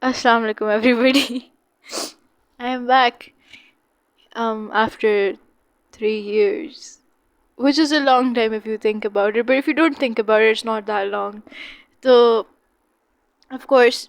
Assalamu alaikum, everybody. I am back after 3 years, which is a long time if you think about it. But if you don't think about it, it's not that long. So, of course,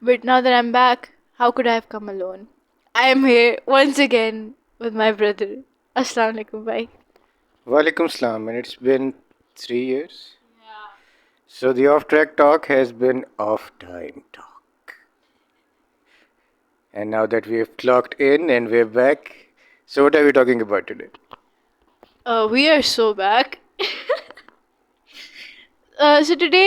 But now that I'm back, how could I have come alone? I am here once again with my brother. Assalamu alaikum, bye. Walaikum salam, and it's been 3 years. So the off track talk has been off time talk. And now that we've clocked in and we're back, so what are we talking about today? We are so back. So today,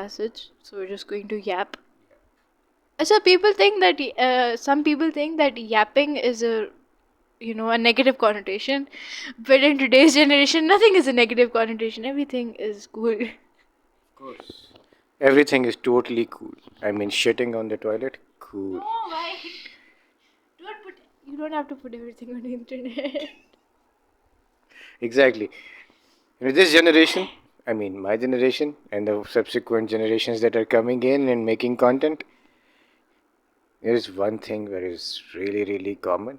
as such, so we're just going to yap. So some people think that yapping is a negative connotation, but in today's generation, nothing is a negative connotation. Everything is cool. Of course. Everything is totally cool. I mean, shitting on the toilet, cool. No, why? You don't have to put everything on the internet. Exactly. This generation, I mean, my generation and the subsequent generations that are coming in and making content, there is one thing that is really, really common.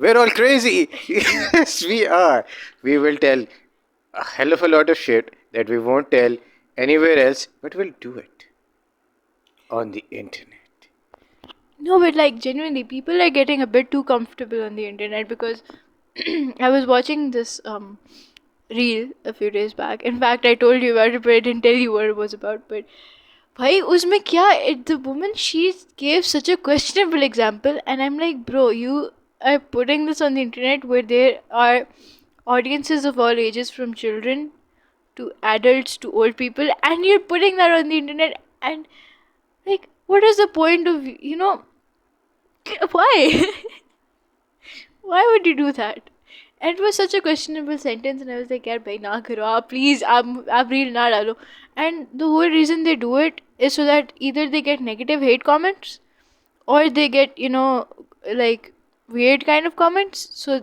We're all crazy. Yes, we are. We will tell a hell of a lot of shit that we won't tell anywhere else, but we'll do it on the internet. No, but like genuinely, people are getting a bit too comfortable on the internet because I was watching this reel a few days back. In fact, I told you about it, but I didn't tell you what it was about. But bhai, usme kya? The woman, she gave such a questionable example, and I'm like, bro, you are putting this on the internet where there are audiences of all ages, from children to adults to old people, and you're putting that on the internet, and like, what is the point of why? Why would you do that? And it was such a questionable sentence, and I was like, yaar, bhai, na karo, please, aap reel na dalo. And the whole reason they do it is so that either they get negative hate comments or they get, like weird kind of comments. So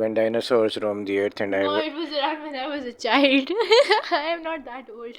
when dinosaurs roamed the earth and No, it was around when I was a child. I am not that old.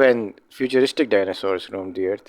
when futuristic dinosaurs roamed the earth,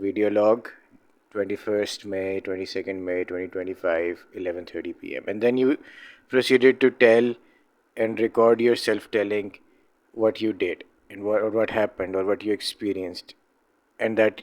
video log 21st May, 22nd May 2025, 11:30 p.m. And then you proceeded to tell and record yourself telling what you did and what happened or what you experienced. And that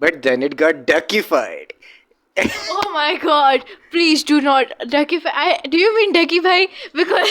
But then it got duckified. Oh my god, please do not Ducky. Do you mean Ducky Bhai? Because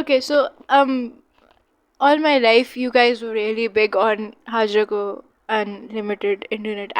Okay, so all my life you guys were really big on Hajra ko unlimited internet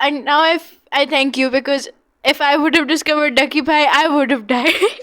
and now I thank you, because if I would have discovered Ducky Bhai, I would have died.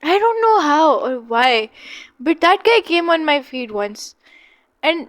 I don't know how or why, but that guy came on my feed once, and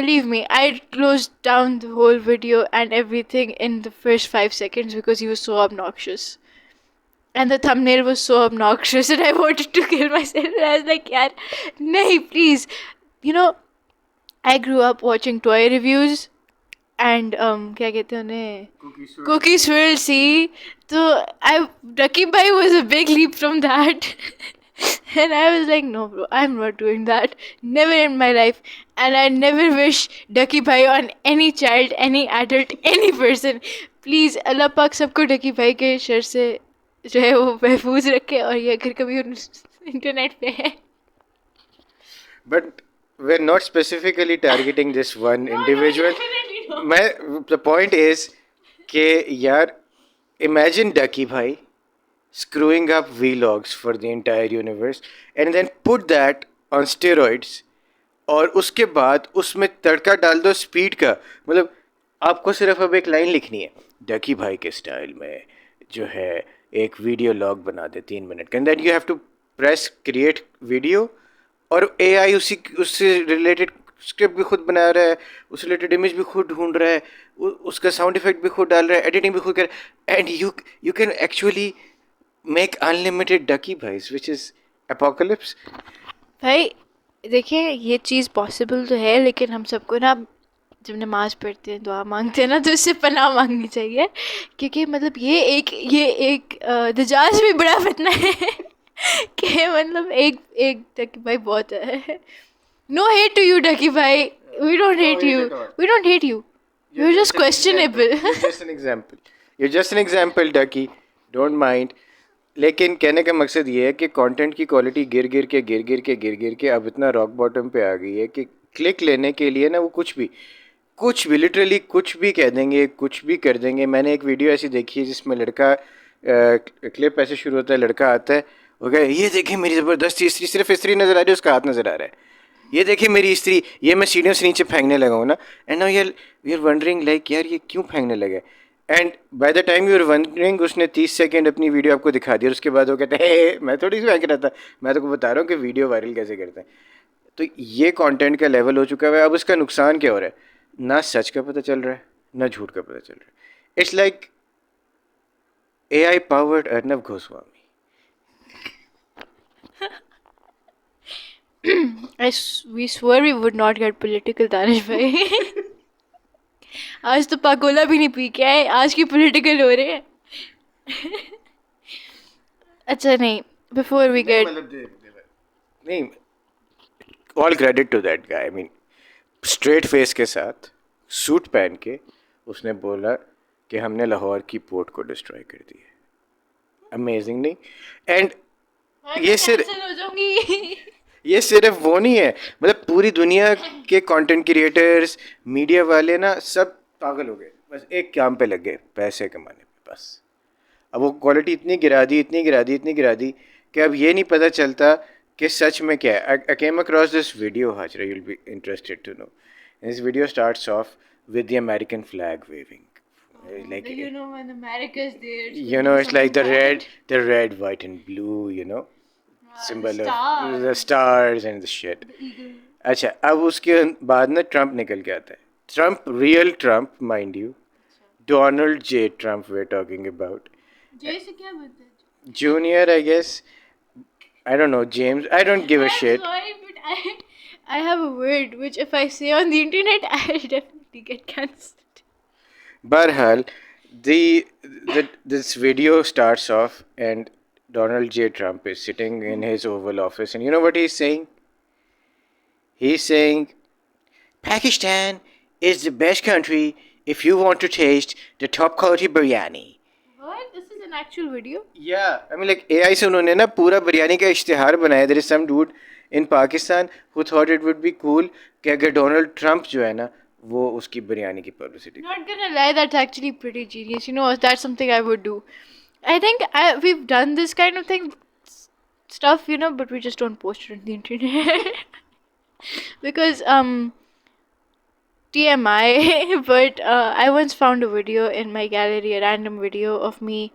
Believe me, I closed down the whole video and everything in the first 5 seconds because he was so obnoxious. and the thumbnail was so obnoxious and I wanted to kill myself. And I was like, yaar, nahi, please. You know, I grew up watching toy reviews and کیا کہتے ہیں انہیں cookie swirl see. So Ducky Bhai was a big leap from that. And I was like, no bro, I'm not doing that. Never in my life. And I never wish Ducky Bhai on any child, any adult, any person. Please اللہ پاک سب کو ڈکی بھائی کے شر سے جو ہے وہ محفوظ رکھے. اور یہ اگر کبھی انٹرنیٹ پہ ہے. But we're not specifically targeting this one individual. The point is کہ یار imagine Ducky Bhai screwing up vlogs for the entire universe and then put that on steroids, اور اس کے بعد اس میں تڑکا ڈال دو اسپیڈ کا. مطلب آپ کو صرف اب ایک لائن لکھنی ہے ڈکی بھائی کے اسٹائل میں جو ہے ایک ویڈیو لاگ بنا دے 3 منٹ کا, and then you have to press create video, اور اے آئی اس سے ریلیٹڈ اسکرپٹ بھی خود بنا رہا ہے, اس سے ریلیٹڈ امیج بھی خود ڈھونڈ رہا ہے, اس کا ساؤنڈ افیکٹ بھی خود ڈال رہا ہے, ایڈیٹنگ بھی خود کر رہا ہے, and you can actually make unlimited Ducky بھائیز وچ از اپوکلپس. بھائی دیکھیں یہ چیز پاسبل تو ہے, لیکن ہم سب کو نا جب نماز پڑھتے ہیں دعا مانگتے ہیں نا تو اس سے پناہ مانگنی چاہیے, کیونکہ مطلب یہ ایک دجاج بھی بڑا فتنہ ہے کہ مطلب ایک ڈکی بھائی بہت ہے. No hate to you Ducky Bhai, we don't hate you, we don't hate you, you just questionable. You're just an example, Ducky. Don't mind. لیکن کہنے کا مقصد یہ ہے کہ کانٹینٹ کی کوالٹی گر گر کے اب اتنا راک باٹم پہ آ گئی ہے کہ کلک لینے کے لیے نا وہ کچھ بھی لٹرلی کچھ بھی کہہ دیں گے, کچھ بھی کر دیں گے. میں نے ایک ویڈیو ایسی دیکھی ہے جس میں لڑکا کلپ ایسے شروع ہوتا ہے, لڑکا آتا ہے وہ کہ یہ دیکھیں میری زبردست استری, صرف استری نظر آ رہی ہے, اس کا ہاتھ نظر آ رہا ہے, یہ دیکھیں میری استری, یہ میں سیڑھیوں سے نیچے پھینکنے لگا ہوں نا. And now we are wondering like یار یہ کیوں پھینکنے لگے, and by the time you are wondering اس نے 30 سیکنڈ اپنی ویڈیو آپ کو دکھا دی, اور اس کے بعد وہ کہتے ہیں میں تھوڑی سی پھینک رہا تھا, میں تو کو بتا رہا ہوں کہ ویڈیو وائرل کیسے کرتے ہیں. تو یہ کانٹینٹ کا لیول ہو چکا ہے. اب اس کا نقصان کیا ہو رہا ہے, نہ سچ کا پتہ چل رہا ہے نہ جھوٹ کا پتہ چل رہا ہے. It's like A I powered Arnab Goswami. We swore we would not get political, Danish بھائی. آج تو پاگولا بھی نہیں پی کے آئے, آج کی پولیٹیکل ہو رہے ہیں. اچھا نہیں, بفور وی گیٹ, نہیں, all credit to that guy. I mean straight face کے ساتھ سوٹ پہن کے اس نے بولا کہ ہم نے لاہور کی پورٹ کو ڈسٹروائے کر دی ہے. امیزنگ نہیں؟ اینڈ یہ صرف وہ نہیں ہے, مطلب پوری دنیا کے کانٹینٹ کریٹرز, میڈیا والے نا سب پاگل ہو گئے, بس ایک کام پہ لگ گئے, پیسے کمانے پہ بس. اب وہ کوالٹی اتنی گرا دی کہ اب یہ نہیں پتہ چلتا کہ سچ میں کیا ہے. I came across this video, Hajra, you'll be interested to know. And this video starts off with the American flag waving. Like, you know when America's there, you know, it's like the red, white and blue, you know, symbol of the stars and the shit. اچھا, اب اس کے بعد نا Trump نکل کے آتا ہے. Trump, real Trump mind you, Donald J Trump we are talking about. J سے کیا بولتے ہیں, junior I guess, I don't know, James. I don't give a shit. Sorry, but I have a word which if I say on the internet, I'll definitely get cancelled. Barhal, this video starts off and Donald J. Trump is sitting in his Oval Office, and you know what he's saying? He's saying, Pakistan is the best country if you want to taste the top quality biryani. What? This is an actual video? Yeah, I mean like AI سے انہوں نے نا پورا بریانی کا اشتہار بنایا. There is some dude in Pakistan who thought it would be cool کہ اگر ڈونلڈ ٹرمپ جو ہے نا وہ اس کی بریانی کی publicity. Not gonna lie, that's actually pretty genius. You know, that's something I would do. I think we've done this kind of stuff, you know, but we just don't post it on the internet. Because TMI, but I once found a video in my gallery, a random video of me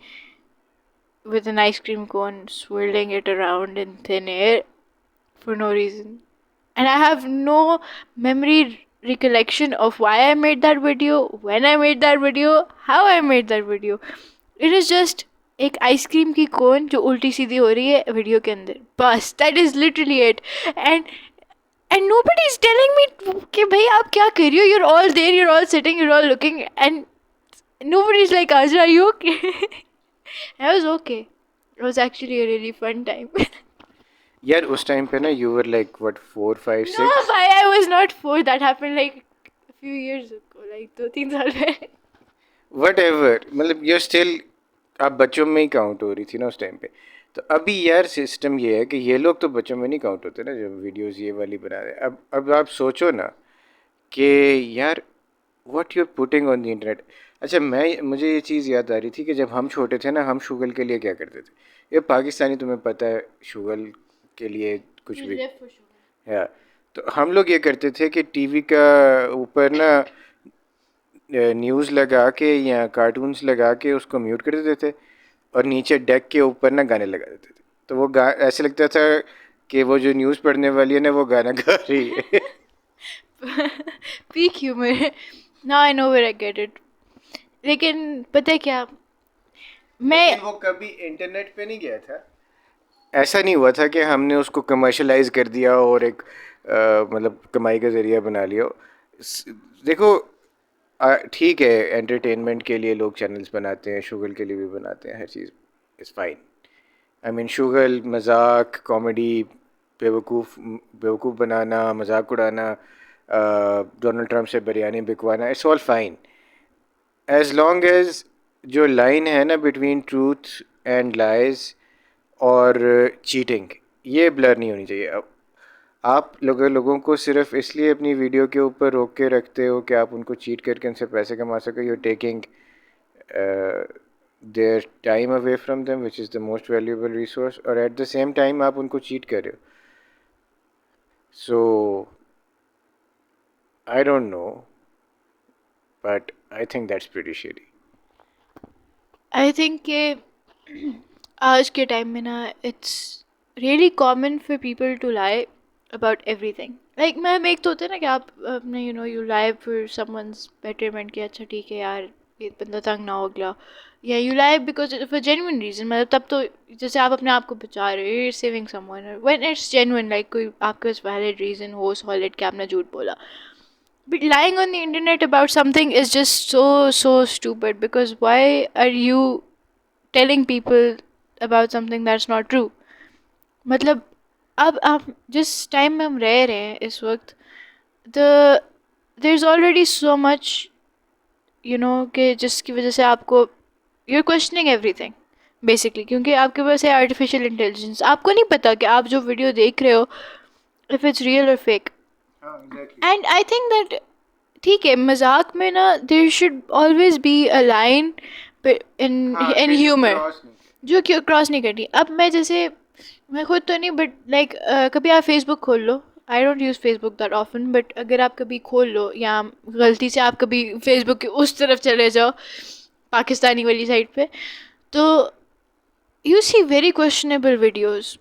with an ice cream cone swirling it around in thin air for no reason. And I have no memory recollection of why I made that video, when I made that video, how I made that video. It is just ایک ice cream کی کون جو الٹی سیدھی ہو رہی ہے video کے اندر, بس that is literally it. And nobody is telling me کہ بھائی آپ کیا کر رہی ہو, you are all there, you are all sitting, you are all looking, and nobody is like آج, are you okay. I was okay. It was actually a really fun time. یار اس time پہ نا you were like what 4 5 No, 6. bhai, I was not 4. That happened like a few years ago, like 2-3 saal pehle. What ever, مطلب you still آپ بچوں میں ہی count ہو رہی تھی نا اس ٹائم پہ. تو ابھی یار سسٹم یہ ہے کہ یہ لوگ تو بچوں میں نہیں کاؤنٹ ہوتے نا جب ویڈیوز یہ والی بنا رہے ہیں. اب آپ سوچو نا کہ یار what you putting on the internet. اچھا مجھے یہ چیز یاد آ رہی تھی کہ جب ہم چھوٹے تھے نا, ہم شوگل کے لیے کیا کرتے تھے. یہ پاکستانی تمہیں پتہ ہے شوگل کے لیے کچھ بھی ہے. تو ہم لوگ یہ کرتے تھے کہ ٹی وی کا اوپر نا نیوز لگا کے یا کارٹونس لگا کے اس کو میوٹ کر دیتے تھے, اور نیچے ڈیک کے اوپر نا گانے لگا دیتے تھے. تو وہ ایسے لگتا تھا کہ وہ جو نیوز پڑھنے والی ہے نا وہ گانا گا رہی ہے. Peak humor. Now I know where I get it. لیکن پتہ کیا, میں وہ کبھی انٹرنیٹ پہ نہیں گیا تھا. ایسا نہیں ہوا تھا کہ ہم نے اس کو کمرشلائز کر دیا اور ایک مطلب کمائی کا ذریعہ بنا لیا. دیکھو ٹھیک ہے, انٹرٹینمنٹ کے لیے لوگ چینلز بناتے ہیں, شوگل کے لیے بھی بناتے ہیں, ہر چیز از فائن. آئی مین شوگل, مذاق, کامیڈی, بیوقوف بنانا, مذاق اڑانا, ڈونلڈ ٹرمپ سے بریانی بکوانا, it's all fine as long as جو لائن ہے نا بٹوین ٹروتھ اینڈ لائز اور چیٹنگ, یہ بلر نہیں ہونی چاہیے. اب آپ لوگوں کو صرف اس لیے اپنی ویڈیو کے اوپر روک کے رکھتے ہو کہ آپ ان کو چیٹ کر کے ان سے پیسے کما سکو. You taking their time away from them which is the most valuable resource, اور ایٹ دا سیم ٹائم آپ ان کو چیٹ کر رہے ہو. So I don't know, but I think that's pretty shady. I think کہ آج کے ٹائم میں نا it's really common for people to lie about everything. Like meme ایک تو ہوتا ہے نا کہ آپ اپنے یو لائی فار سم ونز بیٹرمنٹ, کہ اچھا ٹھیک ہے یار یہ بندہ تنگ نہ ہو گیا, یا یو لائی because of a genuine reason. مطلب تب تو جیسے آپ اپنے آپ کو بچا رہے ہو, you saving someone, when it's genuine, like کوئی آپ کے پاس ویلڈ ریزن ہو سالڈ کہ آپ نے جھوٹ بولا. But lying on the internet about something is just so stupid, because why are you telling people about something that's not true? مطلب اب آپ جس ٹائم میں ہم رہ رہے ہیں اس وقت, there's already so much کہ جس کی وجہ سے آپ کو you're questioning everything basically, کیونکہ آپ کے پاس ہے artificial intelligence. آپ کو نہیں پتا کہ آپ جو ویڈیو دیکھ رہے ہو if it's real or fake. And I think that ٹھیک ہے, مذاق میں نا there should always be a line in humour جو کہ کراس نہیں کرنی. اب میں جیسے میں خود تو نہیں, بٹ لائک کبھی آپ فیس بک کھول لو, I don't use Facebook that often, but اگر آپ کبھی کھول لو یا غلطی سے آپ کبھی فیس بک کے اس طرف چلے جاؤ پاکستانی والی سائڈ پہ, تو you C very questionable videos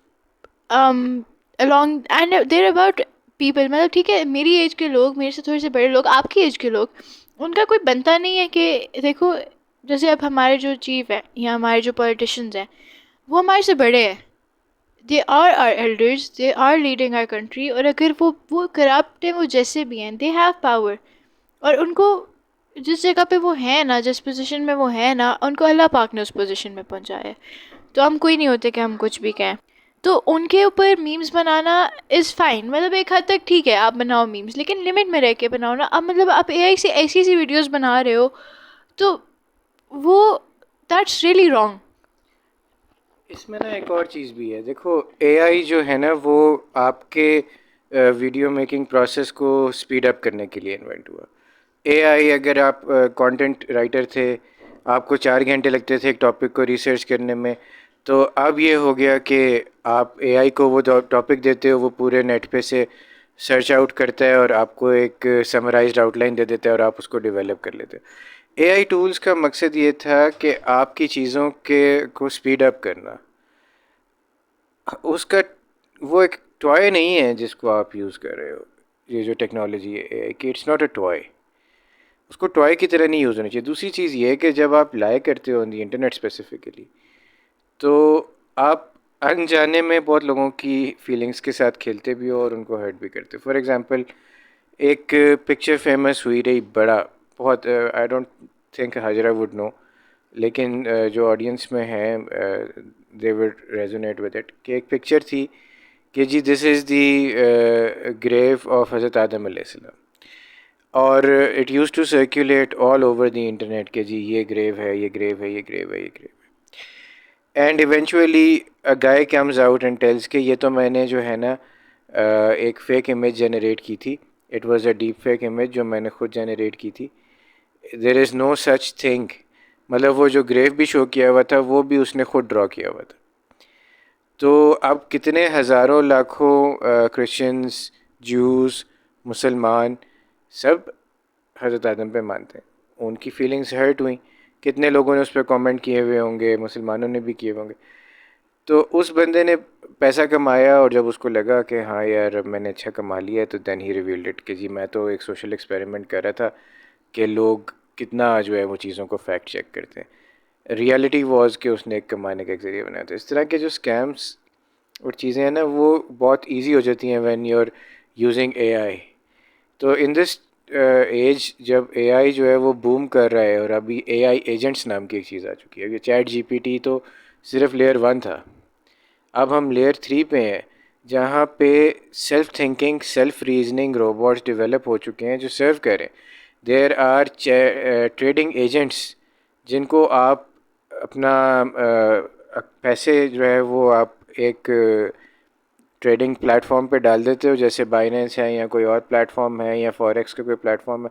along and they're about people. مطلب ٹھیک ہے میری ایج کے لوگ, میرے سے تھوڑے سے بڑے لوگ, آپ کی ایج کے لوگ, ان کا کوئی بنتا نہیں ہے کہ دیکھو جیسے اب ہمارے جو چیف ہیں یا ہمارے جو پولیٹیشنز ہیں وہ ہمارے سے بڑے ہیں, they are our elders, they are leading our country, اور اگر وہ کرپٹ ہیں, وہ جیسے بھی ہیں, دے ہیو پاور, اور ان کو جس جگہ پہ وہ ہیں نا, جس پوزیشن میں وہ ہیں نا, ان کو اللہ پاک نے اس پوزیشن میں پہنچایا ہے. تو ہم کوئی نہیں ہوتے کہ ہم کچھ بھی کہیں. تو ان کے اوپر میمز بنانا از فائن, مطلب ایک حد تک ٹھیک ہے آپ بناؤ میمز, لیکن لمٹ میں رہ کے بناؤ نا. اب مطلب آپ اے آئی سے ایسی ویڈیوز بنا رہے ہو تو وہ دیٹس ریئلی رانگ. اس میں نا ایک اور چیز بھی ہے. دیکھو اے آئی جو ہے نا وہ آپ کے ویڈیو میکنگ پروسیس کو اسپیڈ اپ کرنے کے لیے انوینٹ ہوا. اے آئی, اگر آپ کانٹینٹ رائٹر تھے, آپ کو 4 گھنٹے لگتے تھے ایک ٹاپک کو ریسرچ کرنے میں, تو اب یہ ہو گیا کہ آپ اے آئی کو وہ ٹاپک دیتے ہو, وہ پورے نیٹ پہ سے سرچ آؤٹ کرتا ہے اور آپ کو ایک سمرائزڈ آؤٹ لائن دے دیتا ہے, اور آپ اس کو ڈیولپ کر لیتے ہو. اے آئی ٹولز کا مقصد یہ تھا کہ آپ کی چیزوں کو اسپیڈ اپ کرنا. اس کا وہ ایک ٹوائے نہیں ہے جس کو آپ یوز کر رہے ہو. یہ جو ٹیکنالوجی ہے اے آئی کی, اٹس ناٹ اے ٹوائے. اس کو ٹوائے کی طرح نہیں یوز ہونی چاہیے. دوسری چیز یہ ہے کہ جب آپ لائے کرتے ہو آن دی انٹرنیٹ اسپیسیفکلی, تو آپ انجانے میں بہت لوگوں کی فیلنگس کے ساتھ کھیلتے بھی ہو اور ان کو ہرٹ بھی کرتے. فار ایگزامپل ایک پکچر فیمس ہوئی رہی بڑا بہت, I don't think Hajra would know, لیکن جو آڈینس میں ہیں they would resonate with it, کہ ایک پکچر تھی کہ جی دس از دی گریو آف حضرت آدم علیہ السلام, اور it used to circulate all over the internet کہ جی یہ گریو ہے, یہ گریو ہے, یہ گریو ہے, یہ گریو ہے. And eventually a guy comes out and tells کہ یہ تو میں نے جو ہے نا ایک فیک امیج جنریٹ کی تھی. It was a deep fake image جو میں نے خود جنریٹ کی تھی. دیر از نو سچ تھنگ, مطلب وہ جو گریو بھی شو کیا ہوا تھا وہ بھی اس نے خود ڈرا کیا ہوا تھا. تو اب کتنے ہزاروں لاکھوں کرسچنس, جوز, مسلمان سب حضرت آدم پہ مانتے ہیں. ان کی فیلنگس ہرٹ ہوئیں, کتنے لوگوں نے اس پہ کامنٹ کیے ہوئے ہوں گے, مسلمانوں نے بھی کیے ہوں گے. تو اس بندے نے پیسہ کمایا, اور جب اس کو لگا کہ ہاں یار میں نے اچھا کما لیا ہے, تو دین ہی ریویلڈ اٹ کہ جی میں تو ایک سوشل ایکسپیریمنٹ کر رہا تھا کہ لوگ کتنا جو ہے وہ چیزوں کو فیکٹ چیک کرتے ہیں. ریالٹی واز کہ اس نے ایک کمانے کا ایک ذریعہ بنایا تھا. اس طرح کے جو اسکیمس اور چیزیں ہیں نا وہ بہت ایزی ہو جاتی ہیں when you are using A I. تو ان دس ایج جب اے آئی جو ہے وہ بوم کر رہا ہے, اور ابھی اے آئی ایجنٹس نام کی ایک چیز آ چکی ہے. یہ چیٹ جی پی ٹی تو صرف لیئر 1 تھا, اب ہم لیئر 3 پہ ہیں جہاں پہ self thinking, self reasoning robots develop ہو چکے ہیں جو سرو کریں. دیر آر ٹریڈنگ ایجنٹس جن کو آپ اپنا پیسے جو ہے وہ آپ ایک ٹریڈنگ پلیٹ فارم پہ ڈال دیتے ہو, جیسے بائننس ہے یا کوئی اور پلیٹ فارم ہے یا فوریکس کا کوئی پلیٹ فارم ہے,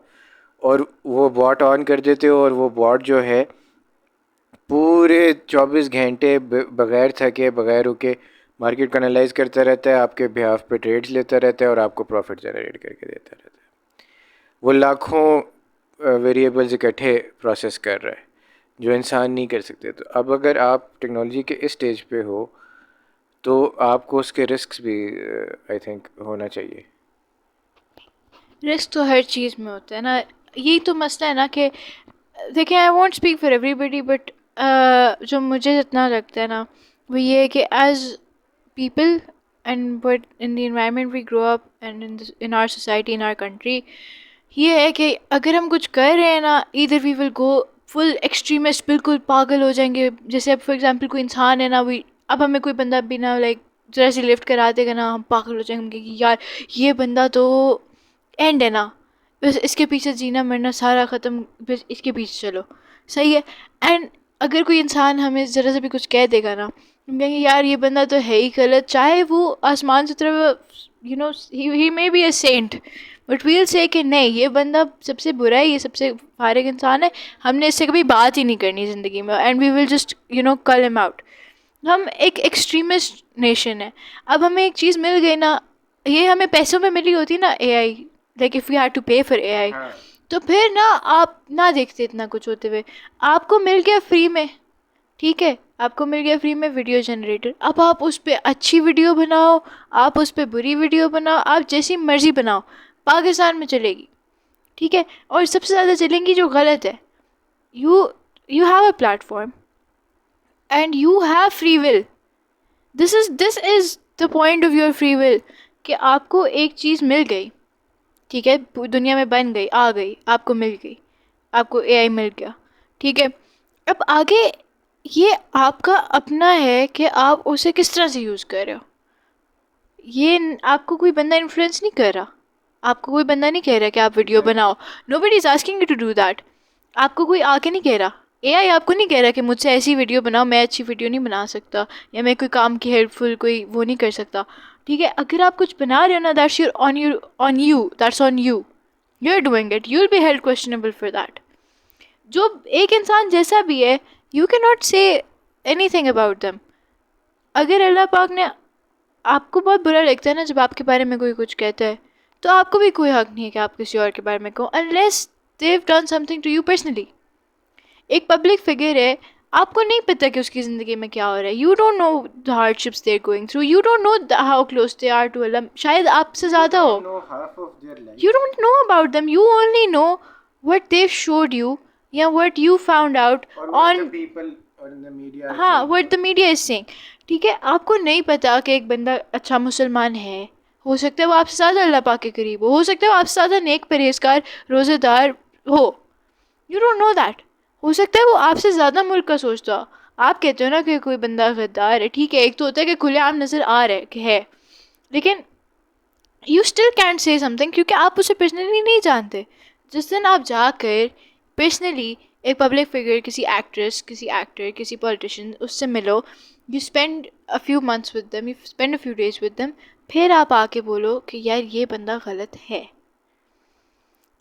اور وہ باٹ آن کر دیتے ہو, اور وہ باٹ جو ہے پورے 24 گھنٹے بغیر تھکے بغیر رکے مارکیٹ کو انالائز کرتا رہتا ہے, آپ کے بہاف پہ ٹریڈز لیتا رہتا ہے, اور آپ کو پروفٹ جنریٹ کر کے دیتا رہتا ہے. وہ لاکھوں ویریبلز اکٹھے پروسیس کر رہا ہے جو انسان نہیں کر سکتے. تو اب اگر آپ ٹیکنالوجی کے اس سٹیج پہ ہو تو آپ کو اس کے رسکس بھی آئی تھنک ہونا چاہیے. رسک تو ہر چیز میں ہوتا ہے نا. یہی تو مسئلہ ہے نا کہ دیکھیں, I want speak for everybody, but جو مجھے جتنا لگتا ہے نا وہ یہ ہے کہ as people and but in the environment we grow up and in our society, in our country, یہ ہے کہ اگر ہم کچھ کر رہے ہیں نا, ایدر وی ول گو فل ایکسٹریمسٹ, بالکل پاگل ہو جائیں گے. جیسے اب فار ایگزامپل کوئی انسان ہے نا, اب ہمیں کوئی بندہ بنا لائک ذرا سی لفٹ کرا دے گا نا, ہم پاگل ہو جائیں گے کہ یار یہ بندہ تو اینڈ ہے نا, بس اس کے پیچھے جینا مرنا سارا ختم, بس اس کے پیچھے چلو, صحیح ہے. اینڈ اگر کوئی انسان ہمیں ذرا سے بھی کچھ کہہ دے گا نا, ہم کہیں گے یار یہ بندہ تو ہے ہی غلط, چاہے وہ آسمان سے طرف you know he may be a saint, but well سے کہ نہیں یہ بندہ سب سے برا ہے, یہ سب سے فارغ انسان ہے, ہم نے اس سے کبھی بات ہی نہیں کرنی زندگی میں, and we will just call ہم آؤٹ. ہم ایک ایکسٹریمسٹ نیشن ہے. اب ہمیں ایک چیز مل گئی نا, یہ ہمیں پیسوں میں ملی ہوتی نا A I, like if you had to pay for A I, تو پھر نا آپ نہ دیکھتے اتنا کچھ ہوتے ہوئے, آپ کو مل گیا فری میں, ٹھیک ہے, آپ کو مل گیا فری میں ویڈیو جنریٹر, اب آپ اس پہ اچھی ویڈیو بناؤ, آپ اس پہ بری ویڈیو بناؤ, آپ جیسی مرضی بناؤ, پاکستان میں چلے گی, ٹھیک ہے, اور سب سے زیادہ چلیں گی جو غلط ہے. You have a plate form and you have free will. This is the point of your free will, کہ آپ کو ایک چیز مل گئی, ٹھیک ہے, دنیا میں بن گئی, آ گئی, آپ کو مل گئی, آپ کو اے آئی مل گیا, ٹھیک ہے. اب آگے یہ آپ کا اپنا ہے کہ آپ اسے کس طرح سے یوز کر رہے ہو. یہ آپ کو کوئی بندہ انفلوئنس نہیں کر رہا, آپ کو کوئی بندہ نہیں کہہ رہا کہ آپ ویڈیو بناؤ, nobody is asking you to do that. آپ کو کوئی آ کے نہیں کہہ رہا, اے آئی آپ کو نہیں کہہ رہا کہ مجھ سے ایسی ویڈیو بناؤ, میں اچھی ویڈیو نہیں بنا سکتا, یا میں کوئی کام کی ہیلپ فل کوئی وہ نہیں کر سکتا, ٹھیک ہے. اگر آپ کچھ بنا رہے ہو نا, that's your on you, that's on you, you are doing it, you will be held questionable for that. جو ایک انسان جیسا بھی ہے, یو کی ناٹ سے اینی تھنگ اباؤٹ دیم. اگر اللہ پاک نے آپ کو بہت برا لگتا ہے نا جب آپ کے بارے میں کوئی کچھ کہتا ہے, تو آپ کو بھی کوئی حق نہیں ہے کہ آپ کسی اور کے بارے میں کہو, unless they've done something to you personally. ایک پبلک فگر ہے, آپ کو نہیں پتہ کہ اس کی زندگی میں کیا ہو رہا ہے. You don't know the hardships they're going through. You don't know how close they are to Allah. شاید آپ سے زیادہ ہو. You don't know about them. You only know what they've showed you, یا what you found out on ہاں what the media is saying. ٹھیک ہے, آپ کو نہیں پتا کہ ایک بندہ اچھا مسلمان ہے, ہو سکتا ہے وہ آپ سے زیادہ اللہ پاک کے قریب ہو سکتا ہے وہ آپ سے زیادہ نیک پرہیزگار روزہ دار ہو, یو ڈونٹ نو دیٹ. ہو سکتا ہے وہ آپ سے زیادہ ملک کا سوچتا ہو. آپ کہتے ہو نا کہ کوئی بندہ غدار ہے, ٹھیک ہے, ایک تو ہوتا ہے کہ کھلے عام نظر آ رہا ہے کہ ہے, لیکن یو اسٹل کینٹ سے سم تھنگ کیونکہ آپ اسے پرسنلی نہیں جانتے. جس دن آپ جا کر پرسنلی ایک پبلک فگر, کسی ایکٹریس, کسی ایکٹر, کسی پولیٹیشین, اس سے ملو, you spend a few months with them, you spend a few days with them, پھر آپ آ کے بولو کہ یار یہ بندہ غلط ہے.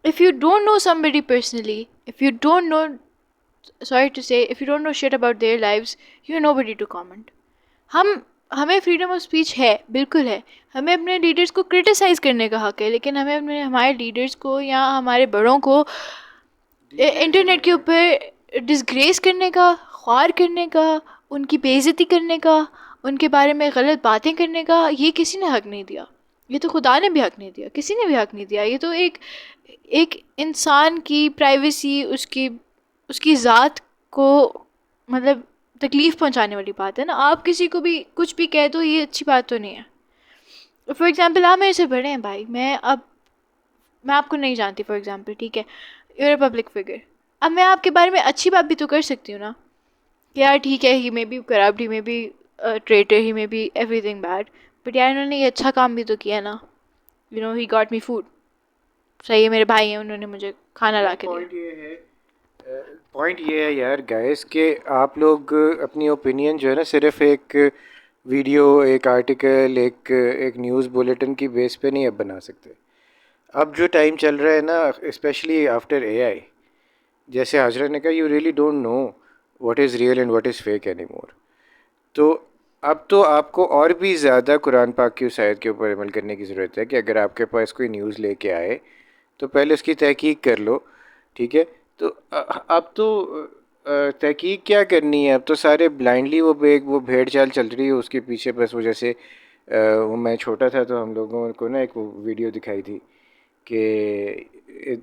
If you don't know somebody personally, if you don't know, sorry to say, if you don't know shit about their lives, you're nobody to comment. ہمیں فریڈم آف اسپیچ ہے, بالکل ہے, ہمیں اپنے لیڈرس کو کرٹیسائز کرنے کا حق ہے, لیکن ہمیں ہمارے لیڈرس کو یا ہمارے بڑوں کو انٹرنیٹ کے اوپر ڈسگریس کرنے کا, خوار کرنے کا, ان کی بے عزتی کرنے کا, ان کے بارے میں غلط باتیں کرنے کا, یہ کسی نے حق نہیں دیا. یہ تو خدا نے بھی حق نہیں دیا, کسی نے بھی حق نہیں دیا. یہ تو ایک انسان کی پرائیویسی, اس کی ذات کو مطلب تکلیف پہنچانے والی بات ہے نا. آپ کسی کو بھی کچھ بھی کہہ دو, یہ اچھی بات تو نہیں ہے. فار ایگزامپل آپ میرے سے بڑے ہیں بھائی, میں آپ کو نہیں جانتی فار ایگزامپل, ٹھیک ہے, یو اے پبلک فگر. اب میں آپ کے بارے میں اچھی بات بھی تو کر سکتی ہوں نا, کہ یار ٹھیک ہے, ہی may be corrupt, he may be traitor, he may be everything bad, but یار انہوں نے یہ اچھا کام بھی تو کیا نا. You know, he got me food. صحیح ہے, میرے بھائی ہیں, انہوں نے مجھے کھانا لا کے دیا. پوائنٹ یہ ہے یار گائز کہ آپ لوگ اپنی اوپینین جو ہے نا صرف ایک ویڈیو, ایک آرٹیکل, ایک نیوز بلیٹن کی بیس پہ نہیں اب بنا سکتے. اب جو ٹائم چل رہا ہے نا, اسپیشلی آفٹر اے آئی, جیسے حاضرہ نے کہا, you really don't know what is real and what is fake anymore. تو اب تو آپ کو اور بھی زیادہ قرآن پاک کی اس آیت کے اوپر عمل کرنے کی ضرورت ہے کہ اگر آپ کے پاس کوئی نیوز لے کے آئے تو پہلے اس کی تحقیق کر لو, ٹھیک ہے. تو اب تو تحقیق کیا کرنی ہے, اب تو سارے بلائنڈلی وہ بھیڑ چال چل رہی ہے اس کے پیچھے. بس وہ جیسے وہ میں چھوٹا تھا تو ہم لوگوں کو نا ایک ویڈیو دکھائی تھی کہ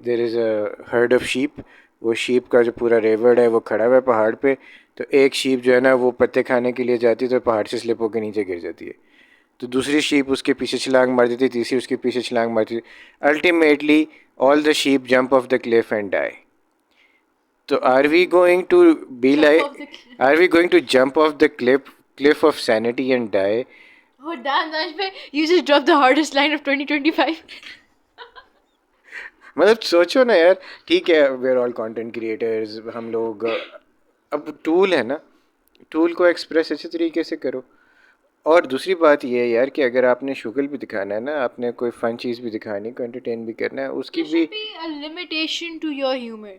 دیر is a heard of shape. وہ شیپ کا جو پورا ریورڈ ہے وہ کھڑا ہوا ہے پہاڑ پہ, تو ایک شیپ جو ہے نا وہ پتے کھانے کے لیے جاتی ہے تو پہاڑ سے سلپ ہو کے نیچے گر جاتی ہے, تو دوسری شیپ اس کے پیچھے چھلانگ مار دیتی ہے, تیسری اس کے پیچھے چھلانگ مارتی ہے. Ultimately all the sheep jump off the cliff and die. تو are we going to be like, are we going to jump off the cliff of sanity and die? Oh damn, Najmi, you just dropped the hardest line of 2025. مطلب سوچو نا یار, ٹھیک ہے, we are all content creators, ہم لوگ اب tool ہے نا, ٹول کو ایکسپریس اچھے طریقے سے کرو. اور دوسری بات یہ ہے یار کہ اگر آپ نے شغل بھی دکھانا ہے نا, آپ نے کوئی فن چیز بھی دکھانی, کو انٹرٹین بھی کرنا ہے, اس کی بھی There should be a limitation to your humor.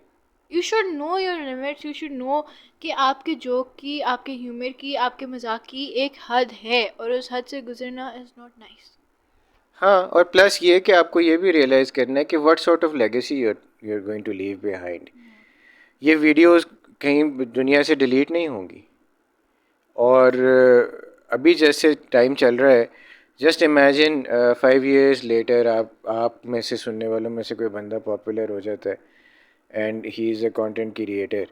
You should know your limits. You should know کہ آپ کے جوک کی, آپ کے ہیومر کی, آپ کے مذاق کی ایک حد ہے, اور اس حد سے گزرنا is not nice. ہاں. اور پلس یہ کہ آپ کو یہ بھی ریئلائز کرنا ہے کہ what sort of legacy you are going to leave behind. یہ ویڈیوز کہیں دنیا سے ڈیلیٹ نہیں ہوں گی. اور ابھی جیسے ٹائم چل رہا ہے, جسٹ امیجن 5 years لیٹر آپ میں سے سننے والوں میں سے کوئی بندہ پاپولر ہو جاتا ہے and he is a content creator,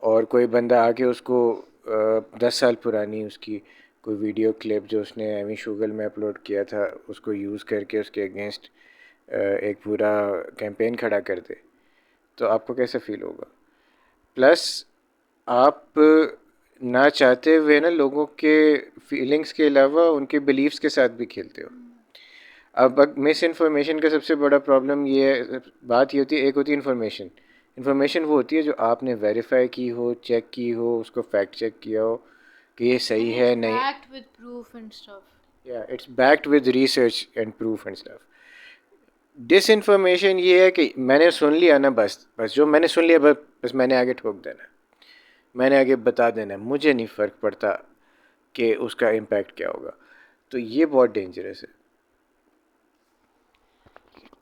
اور کوئی بندہ آ کے اس کو 10 سال پرانی اس کی کوئی ویڈیو کلپ جو اس نے ایمی شوگل میں اپلوڈ کیا تھا اس کو یوز کر کے اس کے اگینسٹ ایک پورا کیمپین کھڑا کر دے, تو آپ کو کیسا فیل ہوگا؟ پلس آپ نہ چاہتے ہوئے نا لوگوں کے فیلنگس کے علاوہ ان کے بلیفس کے ساتھ بھی کھیلتے ہو. اب مس انفارمیشن کا سب سے بڑا پرابلم یہ ہے, بات یہ ہوتی ہے, ایک ہوتی ہے انفارمیشن وہ ہوتی ہے جو آپ نے ویریفائی کی ہو, چیک کی ہو, اس کو فیکٹ چیک کیا ہو کہ یہ صحیح ہے نہیں. Backed with proof and stuff. Yeah, it's backed with research and proof and stuff. Disinformation یہ ہے کہ میں نے سن لیا نا, بس جو میں نے سن لیا بس میں نے آگے ٹھوک دینا, میں نے آگے بتا دینا, مجھے نہیں فرق پڑتا کہ اس کا امپیکٹ کیا ہوگا. تو یہ بہت ڈینجرس ہے.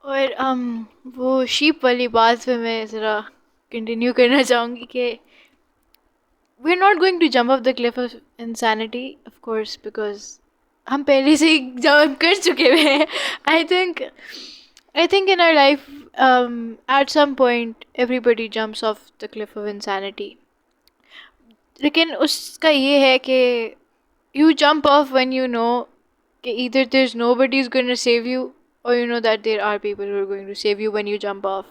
اور وہ شیپ والی بات پہ میں ذرا کنٹینیو کرنا چاہوں گی کہ we are not going to jump off the cliff of insanity of course, because ہم پہلے سے ہی جمپ کر چکے ہوئے ہیں. I think in our life, at some point, everybody jumps off the cliff of insanity. لیکن اس کا یہ ہے کہ you jump off when you know کہ either there's nobody is going to save you or you know that there are people who are going to save you when you jump off.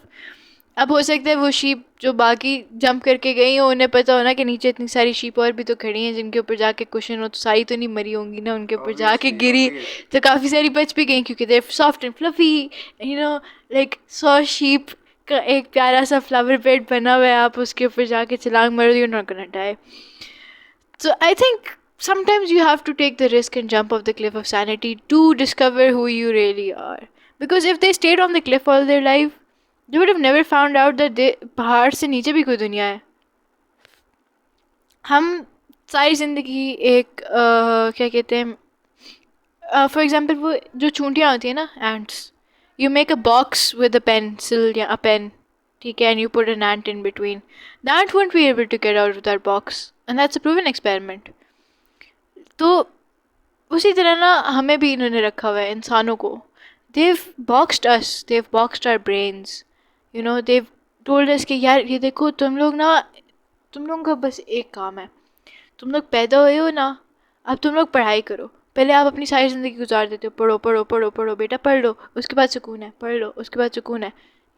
اب ہو سکتا ہے وہ shape جو باقی jump کر کے گئی ہوں انہیں پتہ ہونا کہ نیچے اتنی ساری شیپ اور بھی تو کھڑی ہیں جن کے اوپر جا کے کشن ہو، تو ساری تو نہیں مری ہوں گی نا، ان کے اوپر جا کے گری تو کافی ساری بچ بھی گئیں کیونکہ they're soft and fluffy, you know, like 100 sheep کا ایک پیارا سا فلاور بیڈ بنا ہوا ہے، آپ اس کے اوپر جا کے چھلانگ مار دو، you're not gonna die. So I think sometimes you have to take the risk and jump off the cliff of sanity to discover who you really are. Because if they stayed on the cliff all their life, they would have never found out that پہاڑ سے نیچے بھی کوئی دنیا ہے. ہم ساری زندگی ایک کیا کہتے ہیں، فار ایگزامپل وہ جو چونٹیاں ہوتی ہیں نا، ants, you make a box with a pencil یا اے پین، ٹھیک ہے، اینڈ یو پٹ این اینٹ in between, that won't be able to get out of that box, and that's a proven experiment. تو اسی طرح نا ہمیں بھی انہوں نے رکھا ہوا ہے انسانوں کو. They boxed us, they boxed our brains, you know, they told us کہ یار یہ دیکھو تم لوگ نا، تم لوگوں کا بس ایک کام ہے، تم لوگ پیدا ہوئے ہو نا، اب تم لوگ پڑھائی کرو. پہلے آپ اپنی ساری زندگی گزار دیتے ہو پڑھو پڑھو پڑھو پڑھو بیٹا پڑھ لو، اس کے بعد سکون ہے، پڑھ لو اس کے بعد سکون ہے.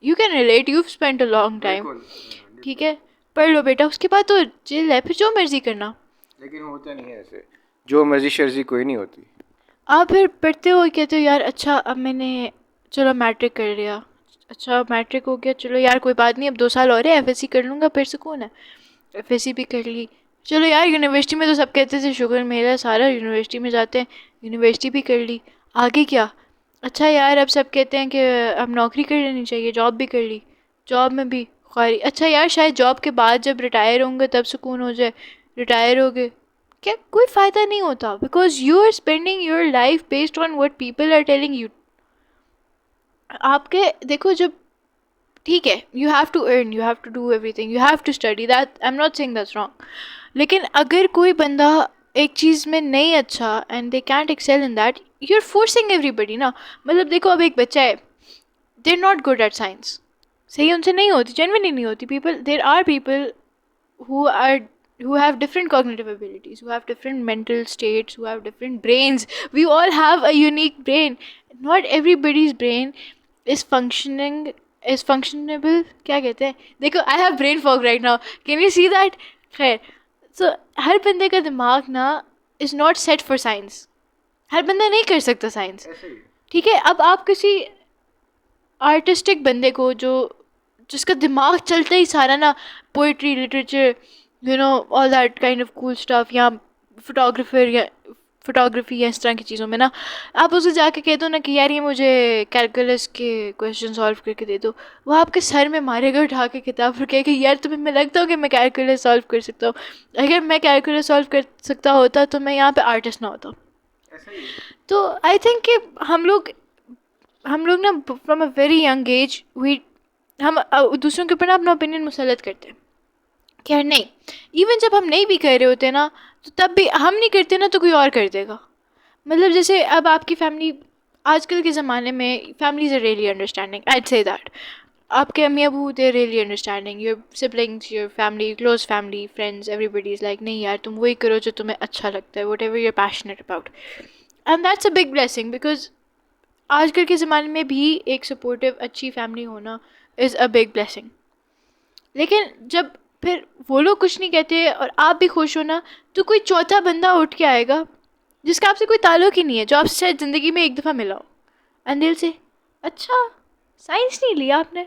You can relate, you spend a long time, ٹھیک ہے، پڑھ لو بیٹا، اس کے بعد تو چل ہے، پھر جو مرضی کرنا. لیکن ہوتا نہیں ہے ایسے، جو مرضی شرزی کوئی نہیں ہوتی. آپ پھر پڑھتے ہو کہتے ہو یار اچھا اب میں نے چلو میٹرک کر لیا، اچھا میٹرک ہو گیا، چلو یار کوئی بات نہیں، اب 2 سال اور ہے، ایف ایس سی کر لوں گا پھر سکون ہے. ایف ایس سی بھی کر لی، چلو یار یونیورسٹی میں تو سب کہتے تھے شکر میرا سارا یونیورسٹی میں جاتے ہیں، یونیورسٹی بھی کر لی، آگے کیا؟ اچھا یار اب سب کہتے ہیں کہ اب نوکری کر لینی چاہیے، جاب بھی کر لی، جاب میں بھی خواری، اچھا یار شاید جاب کے بعد جب ریٹائر ہوں گے تب سکون ہو جائے، ریٹائر ہو گئے، کیا کوئی فائدہ نہیں ہوتا، because you are spending your life based on what people are telling you. آپ کے دیکھو جب ٹھیک ہے، you have to earn, you have to do everything, you have to study, that I am not saying that's wrong. لیکن اگر کوئی بندہ ایک چیز میں نہیں اچھا and they can't excel in that, you are forcing everybody نا. مطلب دیکھو اب ایک بچہ ہے، they are not good at science, صحیح ان سے نہیں ہوتی، جینوئنلی نہیں ہوتی. People, there are people who have different cognitive abilities, who have different mental states, who have different brains. We all have a unique brain. Not everybody's brain is functionable. کیا کہتے ہیں، دیکھو I have brain fog right now. Can you see that? خیر، so ہر بندے کا دماغ نا is not set for science. ہر بندہ نہیں کر سکتا سائنس، ٹھیک ہے. اب آپ کسی آرٹسٹک بندے کو جس کا دماغ چلتا ہی سارا نا poetry, literature, you know all that kind of cool stuff, یا فوٹوگرافر یا فوٹوگرافی یا اس طرح کی چیزوں میں نا، آپ اسے جا کے کہہ دو نا کہ یار یہ مجھے کیلکولس کے کویشچن سالو کر کے دے دو، وہ آپ کے سر میں مارے گا اٹھا کے کتاب پر، کہے کہ یار تمہیں میں لگتا ہو کہ میں کیلکولس سالو کر سکتا ہوں، اگر میں کیلکولس سالو کر سکتا ہوتا تو میں یہاں پہ آرٹسٹ نہ ہوتا. تو آئی تھنک کہ ہم لوگ نا from a very young age ہم دوسروں کے اوپر نا اپنا اوپینین مسلط کرتے ہیں کہ یار نہیں، ایون جب ہم نہیں بھی کر رہے ہوتے نا تو تب بھی ہم نہیں کرتے نا تو کوئی اور کر دے گا. مطلب جیسے اب آپ کی فیملی آج کل کے زمانے میں، families are really understanding, I'd say that آپ کے امی ابو they really understanding, your siblings, your family, close family, friends, everybody is like نہیں یار تم وہی کرو جو تمہیں اچھا لگتا ہے، whatever you are passionate about. And that's a big blessing, because آج کل کے زمانے میں بھی ایک سپورٹیو اچھی فیملی ہونا از اے بگ بلیسنگ. لیکن جب پھر وہ لوگ کچھ نہیں کہتے اور آپ بھی خوش ہونا، تو کوئی چوتھا بندہ اٹھ کے آئے گا جس کا آپ سے کوئی تعلق ہی نہیں ہے، جو آپ سے شاید زندگی میں ایک دفعہ ملا ہو، اینڈ دل سے اچھا سائنس نہیں لیا آپ نے،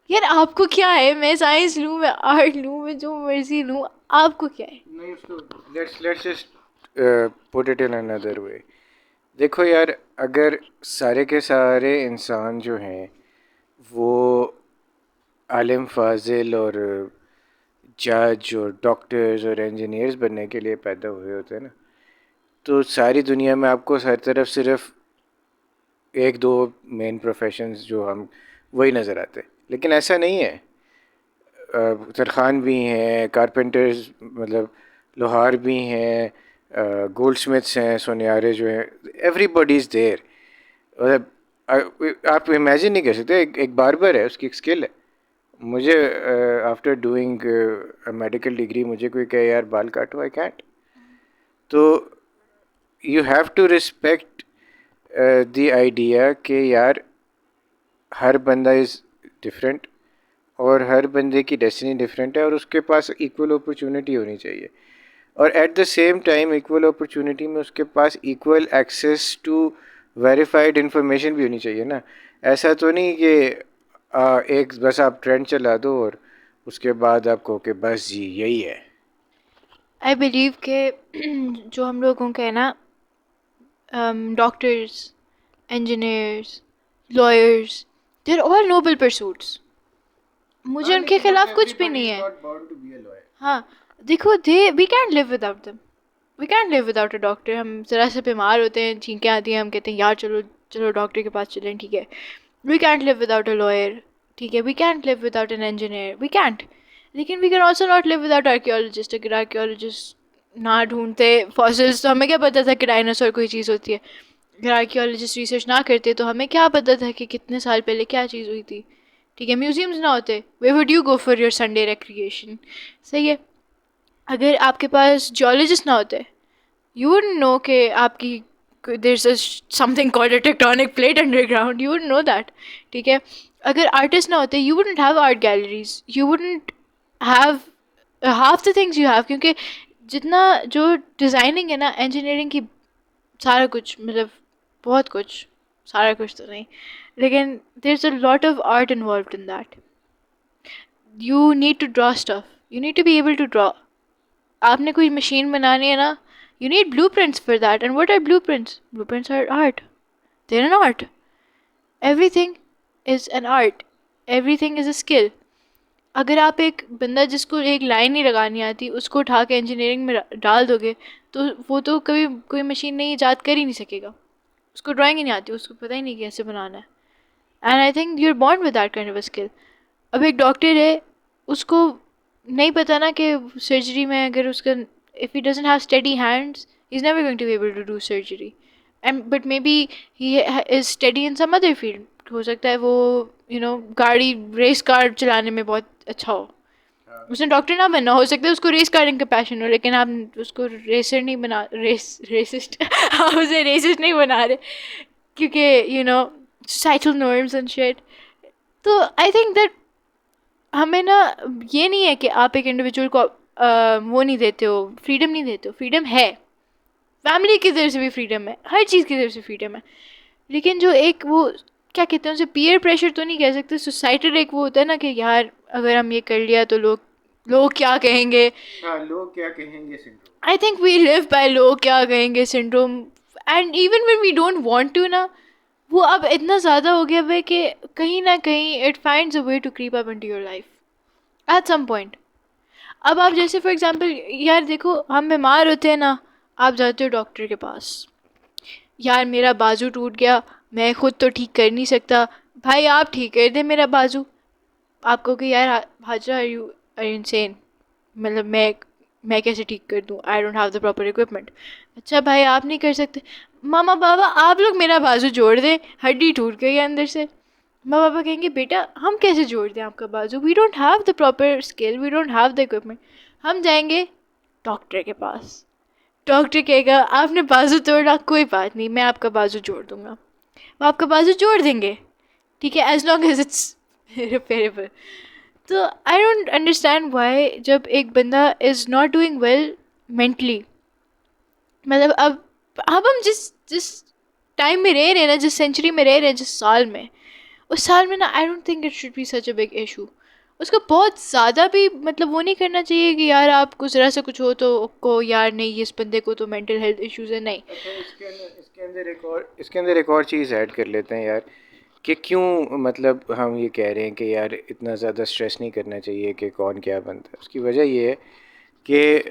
یار آپ کو کیا ہے، میں سائنس لوں، میں آرٹ لوں، میں جو مرضی لوں، آپ کو کیا ہے. نہیں، اس کو let's just put it in another way. دیکھو یار، اگر سارے کے سارے انسان جو ہیں وہ عالم فاضل اور جج اور ڈاکٹرز اور انجینئرز بننے کے لیے پیدا ہوئے ہوتے ہیں نا، تو ساری دنیا میں آپ کو ہر طرف صرف 1-2 مین پروفیشنز جو ہم وہی نظر آتے. لیکن ایسا نہیں ہے، ترخان بھی ہیں، کارپینٹرز مطلب لوہار بھی ہیں، گولڈ اسمتھس ہیں، سونیارے جو ہیں، ایوری باڈی از دیر. مطلب آپ امیجن نہیں کر سکتے، ایک باربر ہے، اس کی ایک اسکل ہے، مجھے آفٹر ڈوئنگ میڈیکل ڈگری مجھے کوئی کہے یار بال کاٹو، آئی کینٹ. تو you have to respect the idea کہ یار ہر بندہ از ڈفرینٹ اور ہر بندے کی ڈیسٹنی ڈفرینٹ ہے اور اس کے پاس ایکول اپرچونٹی ہونی چاہیے. اور at the same time equal opportunity میں اس کے پاس equal access to verified information بھی ہونی چاہیے نا. ایسا تو نہیں کہ ایک بس آپ ٹرینڈ چلا دو اور اس کے بعد آپ کہو کہ بس جی یہی ہے. آئی بلیو کہ جو ہم لوگوں کے نا doctors, engineers, lawyers, they are all noble pursuits. مجھے ان کے خلاف کچھ بھی نہیں ہے. ہاں دیکھو we can't live without them. We can't live without a doctor. ہم ذرا سے بیمار ہوتے ہیں، چھینکیں آتی ہیں، ہم کہتے ہیں یار چلو چلو ڈاکٹر کے پاس چلیں، ٹھیک ہے. We can't live without a lawyer, ٹھیک ہے. We can't live without an engineer, we can't. لیکن we can also not live without archaeologist. اگر آرکیولوجسٹ نہ ڈھونڈتے فاسلس تو ہمیں کیا پتہ تھا کہ ڈائناسور کوئی چیز ہوتی ہے. اگر آرکیولوجسٹ ریسرچ نہ کرتے تو ہمیں کیا پتہ تھا کہ کتنے سال پہلے کیا چیز ہوئی تھی. ٹھیک ہے. میوزیمز نہ ہوتے، where would you go for your Sunday recreation. صحیح ہے. اگر آپ کے پاس جیولوجسٹ نہ ہوتے، یو وڈنٹ نو کہ آپ کی there is something called a tectonic plate underground. You wouldn't know that. ٹھیک ہے. اگر آرٹسٹ نہ ہوتے، you wouldn't have art galleries, you wouldn't have half the things you have. کیونکہ جتنا جو ڈیزائننگ ہے نا، انجینئرنگ کی سارا کچھ، مطلب بہت کچھ، سارا کچھ تو نہیں لیکن there is a lot of art involved in that. You need to draw stuff, you need to be able to draw. آپ نے کوئی مشین بنانی ہے نا، you need blueprints for that. And what are blueprints? Blueprints are art. There an art. Everything is an art. Everything is a skill. اگر آپ ایک بندہ جس کو ایک لائن نہیں لگانی آتی اس کو اٹھا کے انجینئرنگ میں ڈال دو گے تو وہ تو کبھی کوئی مشین نہیں ایجاد کر ہی نہیں سکے گا. اس کو ڈرائنگ ہی نہیں آتی، اس کو پتہ ہی نہیں کیسے بنانا ہے. And I think you are born with that kind of a skill. اب ایک ڈاکٹر ہے، اس کو نہیں پتہ نا کہ سرجری میں اگر اس کا if he doesn't have steady hands he's never going to be able to do surgery. And but maybe he is steady in some other field. ہو سکتا ہے وہ گاڑی ریس کار چلانے میں بہت اچھا ہو. اس نے ڈاکٹر نہ بننا، ہو سکتا ہے اس کو ریس کارنگ کا پیشن ہو، لیکن آپ اس کو ریسر نہیں بنا، ریسسٹ آپ اسے ریسسٹ نہیں بنا رہے کیونکہ سوسائٹل نارمس اینڈ شٹ. تو آئی تھنک دیٹ ہمیں نا یہ نہیں ہے کہ آپ ایک انڈیویجول کو وہ نہیں دیتے ہو، فریڈم نہیں دیتے ہو. فریڈم ہے، فیملی کی طرف سے بھی فریڈم ہے، ہر چیز کی طرف سے فریڈم ہے. لیکن جو ایک وہ کیا کہتے ہیں اسے، پیئر پریشر تو نہیں کہہ سکتے، سوسائٹل ایک وہ ہوتا ہے نا کہ یار اگر ہم یہ کر لیا تو لوگ کیا کہیں گے. لوگ کیا کہیں گے syndrome. I think we live by لوگ کیا کہیں گے syndrome. And even when we don't want to نا، وہ اب اتنا زیادہ ہو گیا ہے کہ کہیں نہ کہیں it finds a way to creep up into your life at some point. اب آپ جیسے فار ایگزامپل یار دیکھو، ہم بیمار ہوتے ہیں نا، آپ جاتے ہو ڈاکٹر کے پاس، یار میرا بازو ٹوٹ گیا، میں خود تو ٹھیک کر نہیں سکتا، بھائی آپ ٹھیک کر دیں میرا بازو. آپ کو کہ یار حاجرہ are you insane، مطلب میں کیسے ٹھیک کر دوں، I don't have the proper equipment. اچھا بھائی آپ نہیں کر سکتے، ماما بابا آپ لوگ میرا بازو جوڑ دیں، ہڈی ٹوٹ گئی ہے اندر سے. ماں بابا کہیں گے بیٹا ہم کیسے جوڑ دیں آپ کا بازو، we don't have the proper skill, we don't have the equipment. ہم جائیں گے ڈاکٹر کے پاس، ڈاکٹر کہے گا آپ نے بازو توڑا، کوئی بات نہیں میں آپ کا بازو جوڑ دوں گا. وہ آپ کا بازو جوڑ دیں گے، ٹھیک ہے، as long as it's repairable. تو آئی ڈونٹ انڈرسٹینڈ وائی جب ایک بندہ is not doing well mentally, مطلب اب ہم جس ٹائم میں رہ رہے ہیں نا، جس سینچری میں رہ رہے ہیں، جس سال میں، اس سال میں نا I don't think it should be such a big issue. اس کو بہت زیادہ بھی مطلب وہ نہیں کرنا چاہیے کہ یار آپ کو ذرا سے کچھ ہو تو کو یار نہیں اس بندے کو تو مینٹل ہیلتھ ایشوز ہیں. نہیں. اس کے اندر ایک اور چیز ایڈ کر لیتے ہیں یار، کہ کیوں مطلب ہم یہ کہہ رہے ہیں کہ یار اتنا زیادہ اسٹریس نہیں کرنا چاہیے کہ کون کیا بنتا ہے. اس کی وجہ یہ ہے کہ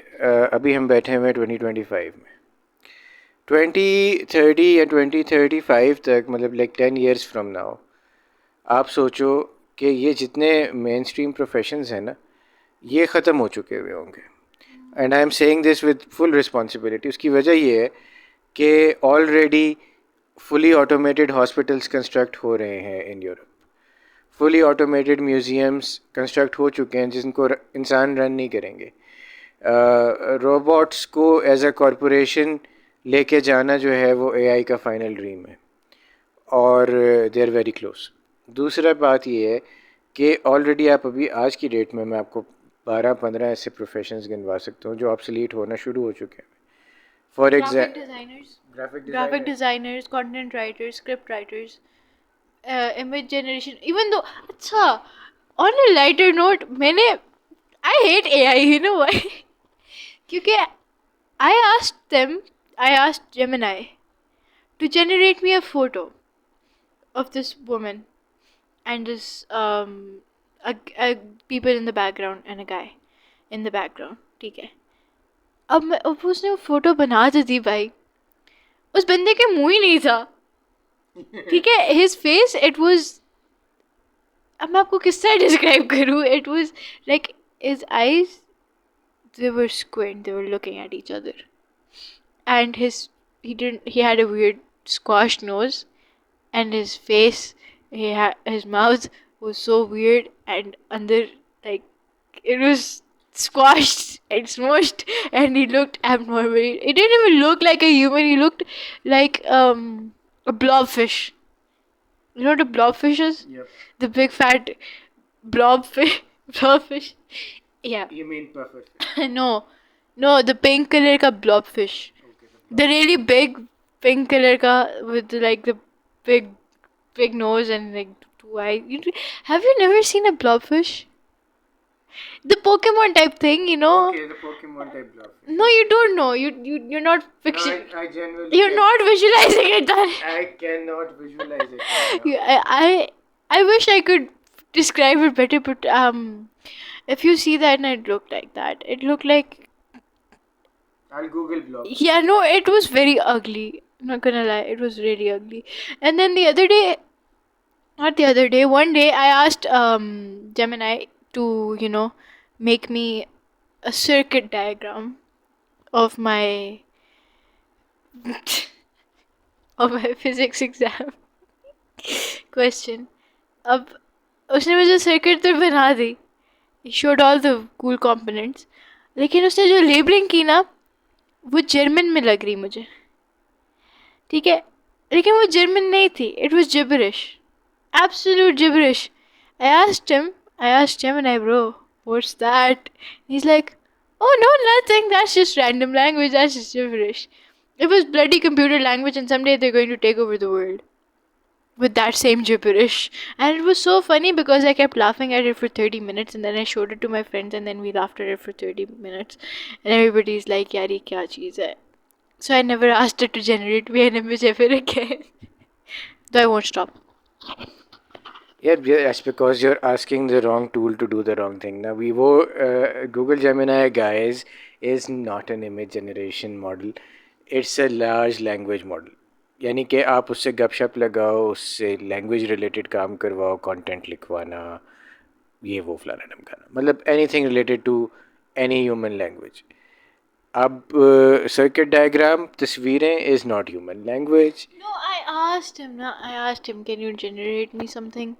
ابھی ہم بیٹھے ہوئے 2025 میں، 2030 یا 2035 تک، مطلب لائک 10 years فرام ناؤ، آپ سوچو کہ یہ جتنے مین اسٹریم پروفیشنز ہیں نا یہ ختم ہو چکے ہوئے ہوں گے. And I am seeing this with full responsibility. اس کی وجہ یہ ہے کہ already fully automated hospitals construct ہو رہے ہیں in Europe. Fully automated museums construct ہو چکے ہیں جن کو انسان رن نہیں کریں گے. روبوٹس کو ایز اے کارپوریشن لے کے جانا جو ہے وہ اے آئی کا فائنل ڈریم ہے, اور دے آر ویری کلوز. دوسرا بات یہ ہے کہ آلریڈی آپ ابھی آج کی ڈیٹ میں آپ کو 12-15 ایسے پروفیشنز گنوا سکتا ہوں جو آبسلیٹ ہونا شروع ہو چکے ہیں. For graphic example designers, graphic graphic designer. Designers, content writers, script writers, image generation. Even though, اچھا, آن اے لائٹر نوٹ, میں نے I hate A I, you know why, کیونکہ I asked Gemini to generate me a photo of this woman and this a people in the background and a guy in the background. ٹھیک ہے, اب اس نے وہ photo بنا تو دی بھائی, اس بندے کے منہ ہی نہیں تھا. ٹھیک ہے, his face, it was, اب میں آپ کو کس طرح ڈسکرائب کروں, it was like his eyes, they were squint, they were looking at each other, and he had a weird squashed nose, and his face, his mouth was so weird, and under, like, it was squashed and smushed, and he looked abnormal. It didn't even look like a human, he looked like a blobfish. You know what a blobfish is? Yep. The big fat blobfish. Yeah. You mean perfect. No, the pink color ka blobfish. The really big pink color ka, with like the big nose and like 2 eyes. Have you never seen a blobfish? The Pokemon type thing, you know? Okay, the Pokemon type blobfish. No, you don't know. You're not fiction. No, I genuinely You're not visualizing it. I cannot visualize it right now. I wish I could describe it better, but if you see that, and it looked like that. It looked like, I'll Google blobfish. yeah, no, it was very ugly. Not gonna lie, it was really ugly. And then one day I asked Gemini to, make me a circuit diagram of my physics exam question. اب اس نے مجھے circuit تو بنا دی, he showed all the cool components, لیکن اس نے جو labelling کی نا وہ جرمن میں لگ رہی مجھے. ٹھیک ہے, لیکن وہ جرمن نہیں تھی, it was gibberish, absolute gibberish. I asked Gemini, bro, what's that? He's like, oh no, nothing, that's just random language, that's just gibberish. It was bloody computer language, and someday they're going to take over the world with that same gibberish. And it was so funny because I kept laughing at it for 30 minutes, and then I showed it to my friends, and then we laughed at it for 30 minutes, and everybody's like, yaar, ye kya cheez hai? So I never asked it to generate me an image ever again. Though I won't stop. Yeah, that's because you're asking the wrong tool to do the wrong thing. Now, Google Gemini, guys, is not an image generation model. It's a large language model. یعنی کہ آپ اس سے گپ شپ لگاؤ, اس سے language related کام کرواؤ, کانٹینٹ لکھوانا, یہ وہ فلانا ڈھمکانا, مطلب anything related to any human language. اب سرکٹ ڈائیگرام, تصویریں is not human language. No, I asked him, can you generate me something?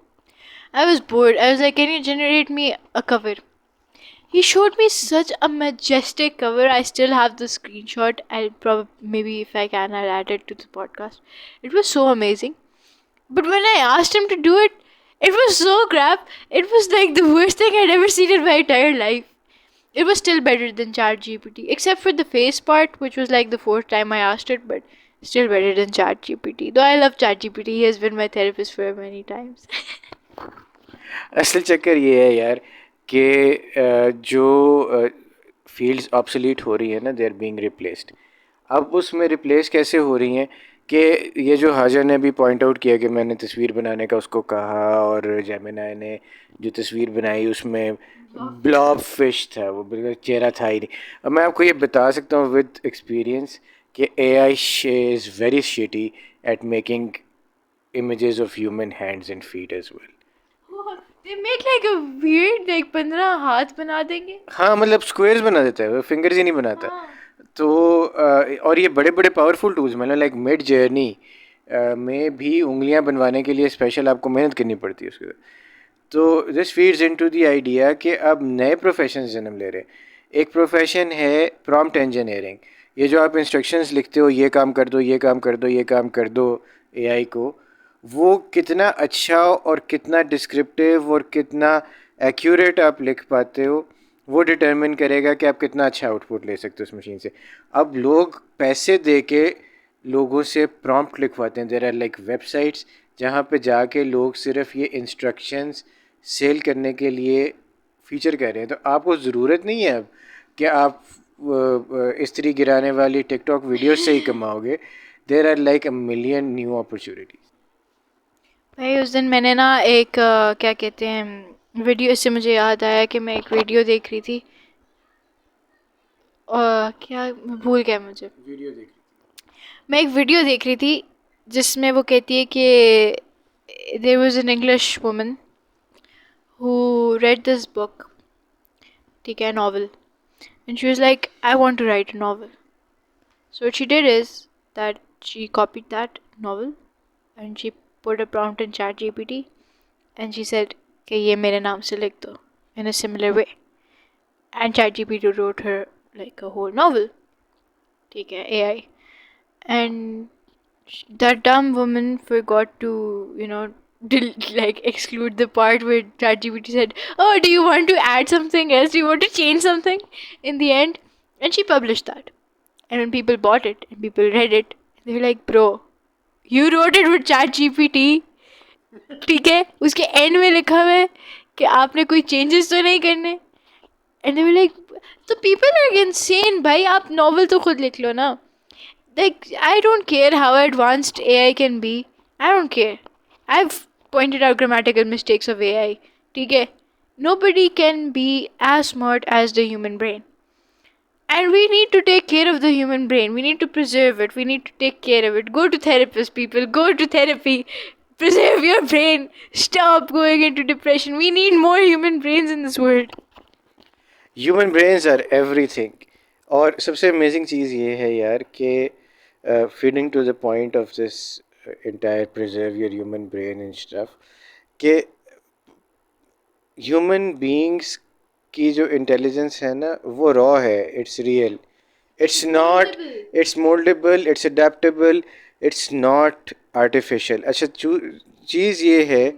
I was bored. I was like, can you generate me a cover? He showed me such a majestic cover. I still have the screenshot. Maybe if I can, I'll add it to the podcast. It was so amazing. But when I asked him to do it, it was so crap. It was like the worst thing I'd ever seen in my entire life. It was still better than ChatGPT, except for the face part, which was like the 4th time I asked it, but still better than ChatGPT. Though I love ChatGPT, he has been my therapist for many times. اصل چکر یہ ہے یار کہ جو fields obsolete ہو رہی ہیں نا, دے آر بینگ ریپلیسڈ. اب اس میں ریپلیس کیسے ہو رہی ہیں کہ یہ جو حاجر نے بھی پوائنٹ آؤٹ کیا کہ میں نے تصویر بنانے کا اس کو کہا, اور جیمینائی نے جو تصویر بنائی اس میں بلاب فش تھا, وہ بالکل چہرہ تھا ہی نہیں. اب میں آپ کو یہ بتا سکتا ہوں ود ایکسپیرئنس کہ A I is very shitty at making images of human hands and feet as well. They make like a weird, like 15 ہاتھ بنا دیں گے. ہاں, مطلب اسکوئرز بنا دیتا ہے, وہ فنگرز ہی نہیں بناتا. تو اور یہ بڑے بڑے پاورفل ٹولز, مطلب لائک مڈ جرنی میں بھی انگلیاں بنوانے کے لیے اسپیشل آپ کو محنت کرنی پڑتی ہے اس کے. تو this feeds into the idea کہ اب نئے پروفیشنز جنم لے رہے ہیں. ایک پروفیشن ہے پرومپٹ انجینئرنگ. یہ جو آپ انسٹرکشنز لکھتے ہو، یہ کام کر دو، یہ کام کر دو، یہ کام کر دو اے آئی کو، وہ کتنا اچھا اور کتنا ڈسکرپٹیو اور کتنا ایکوریٹ آپ لکھ پاتے ہو وہ ڈٹرمن کرے گا کہ آپ کتنا اچھا آؤٹ پٹ لے سکتے ہو اس مشین سے. اب لوگ پیسے دے کے لوگوں سے پرومپٹ لکھواتے ہیں. There are like websites جہاں پہ جا کے لوگ صرف یہ انسٹرکشنز سیل کرنے کے لیے فیچر کر رہے ہیں. تو آپ کو ضرورت نہیں ہے اب کہ آپ استری گرانے والی ٹک ٹاک ویڈیوز سے ہی کماؤ گے. There are like a million new opportunities. بھائی اس دن میں نے نا ایک کیا کہتے ہیں ویڈیو، اس سے مجھے یاد آیا کہ میں ایک ویڈیو دیکھ رہی تھی، کیا بھول گیا مجھے. ویڈیو دیکھ میں ایک ویڈیو دیکھ رہی تھی جس میں وہ کہتی ہے کہ there was an English woman who read this book, ٹھیک ہے، novel, and she was like, I want to write a novel. So what she did is that she copied that novel and she put a prompt in ChatGPT and she said کہ یہ میرے نام سے لکھ دو in a similar way, and ChatGPT wrote her like a whole novel, ٹھیک ہے, AI. And that dumb woman forgot to, like exclude the part where ChatGPT said, "Oh, do you want to add something else? Do you want to change something?" In the end, and she published that. And when people bought it and people read it, they were like, "Bro, you wrote it with ChatGPT." ٹھیک ہے, اس کے and میں لکھا ہوا ہے کہ آپ نے کوئی چینجز تو نہیں کرنے. اینڈ they were like, تو people are insane بھائی, آپ ناول تو خود لکھ لو نا. Like, I don't care how advanced AI can be. I don't care. I've pointed out grammatical mistakes of AI. ٹھیک ہے, nobody can be as smart as the human brain. And we need to take care of the human brain. We need to preserve it. We need to take care of it. Go to therapists, people. Go to therapy. Preserve your brain. Stop going into depression. We need more human brains in this world. Human brains are everything. اور سب سے amazing چیز یہ ہے یار کہ feeding to the point of this entire preserve your human brain and stuff کہ human beings کی جو انٹیلیجنس ہے نا وہ را ہے. It's real. It's not, it's mouldable, it's adaptable, it's not artificial. اچھا چیز یہ ہے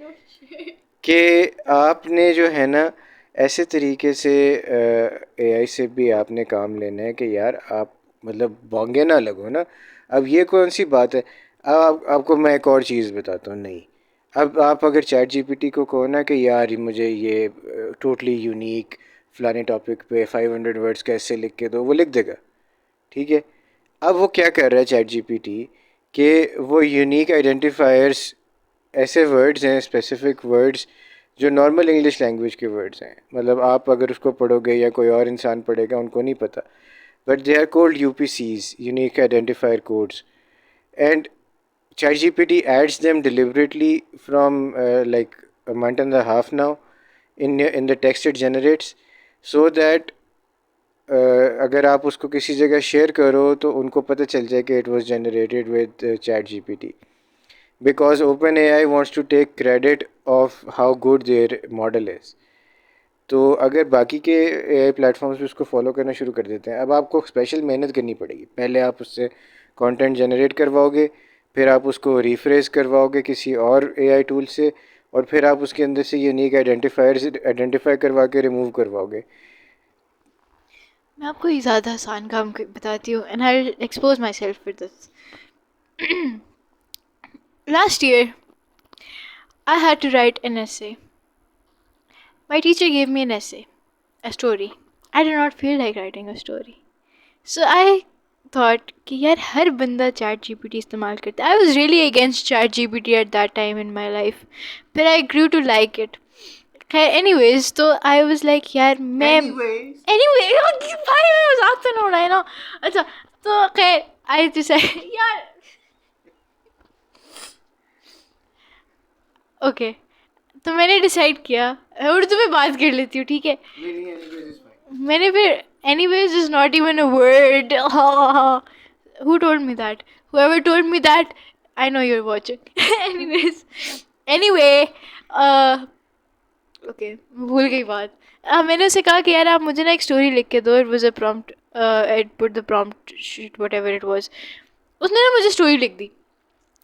کہ آپ نے جو ہے نا ایسے طریقے سے اے آئی سے بھی آپ نے کام لینا ہے کہ یار آپ مطلب بونگے نہ لگو نا. اب یہ کون سی بات ہے. اب آپ کو میں ایک اور چیز بتاتا ہوں. نہیں, اب آپ اگر چیٹ جی پی ٹی کو کہو نا کہ یار مجھے یہ ٹوٹلی یونیک فلانے ٹاپک پہ 500 ورڈس کیسے لکھ کے دو, وہ لکھ دے گا. ٹھیک ہے, اب وہ کیا کر رہا ہے چیٹ جی پی ٹی کہ وہ یونیک آئیڈینٹیفائرس ایسے ورڈز ہیں, اسپیسیفک ورڈز جو نارمل انگلش لینگویج کے ورڈز ہیں. مطلب آپ اگر اس کو پڑھو گے یا کوئی اور انسان پڑھے گا ان کو نہیں پتہ, but they are called U P Cs, unique identifier codes. And chat G P T adds them deliberately from like a month and a half now in the text it generates, so that اگر آپ اس کو کسی جگہ share کرو تو ان کو پتہ چل جائے کہ it was generated with chat G P T, because open A I wants to take credit of how good their model is. تو اگر باقی کے اے آئی پلیٹفارمس بھی اس کو فالو کرنا شروع کر دیتے ہیں, اب آپ کو اسپیشل محنت کرنی پڑے گی. پہلے آپ اس سے کانٹینٹ جنریٹ کرواؤ گے, پھر آپ اس کو ریفریز کرواؤ گے کسی اور اے آئی ٹول سے, اور پھر آپ اس کے اندر سے یونیک آئیڈینٹیفائی کروا کے ریموو کرواؤ گے. میں آپ کو یہ زیادہ آسان کام بتاتی ہوں, and I expose myself for this. Last year, I had to write an essay. My teacher gave me an essay, a story. I did not feel like writing a story. So I thought کہ یار ہر بندہ chat G P T استعمال کرتا ہے. I was really against chat G P T at that time in my life. But I grew to like it. خیر anyways, تو I was like یار میں anyway بھائی میں مذاق تو نہ اڑائے نا. اچھا تو خیر I decided یار اوکے, تو میں نے ڈیسائڈ کیا, اردو میں بات کر لیتی ہوں ٹھیک ہے. میں نے پھر anyways is not even a word. Who told me that? Whoever told me that, I know you're watching. Anyway, okay بھول گئی بات. میں نے اسے کہا کہ یار آپ مجھے نا ایک اسٹوری لکھ کے دو. It was a prompt, I put the prompt shit whatever it was. اس نے نا مجھے اسٹوری لکھ دی.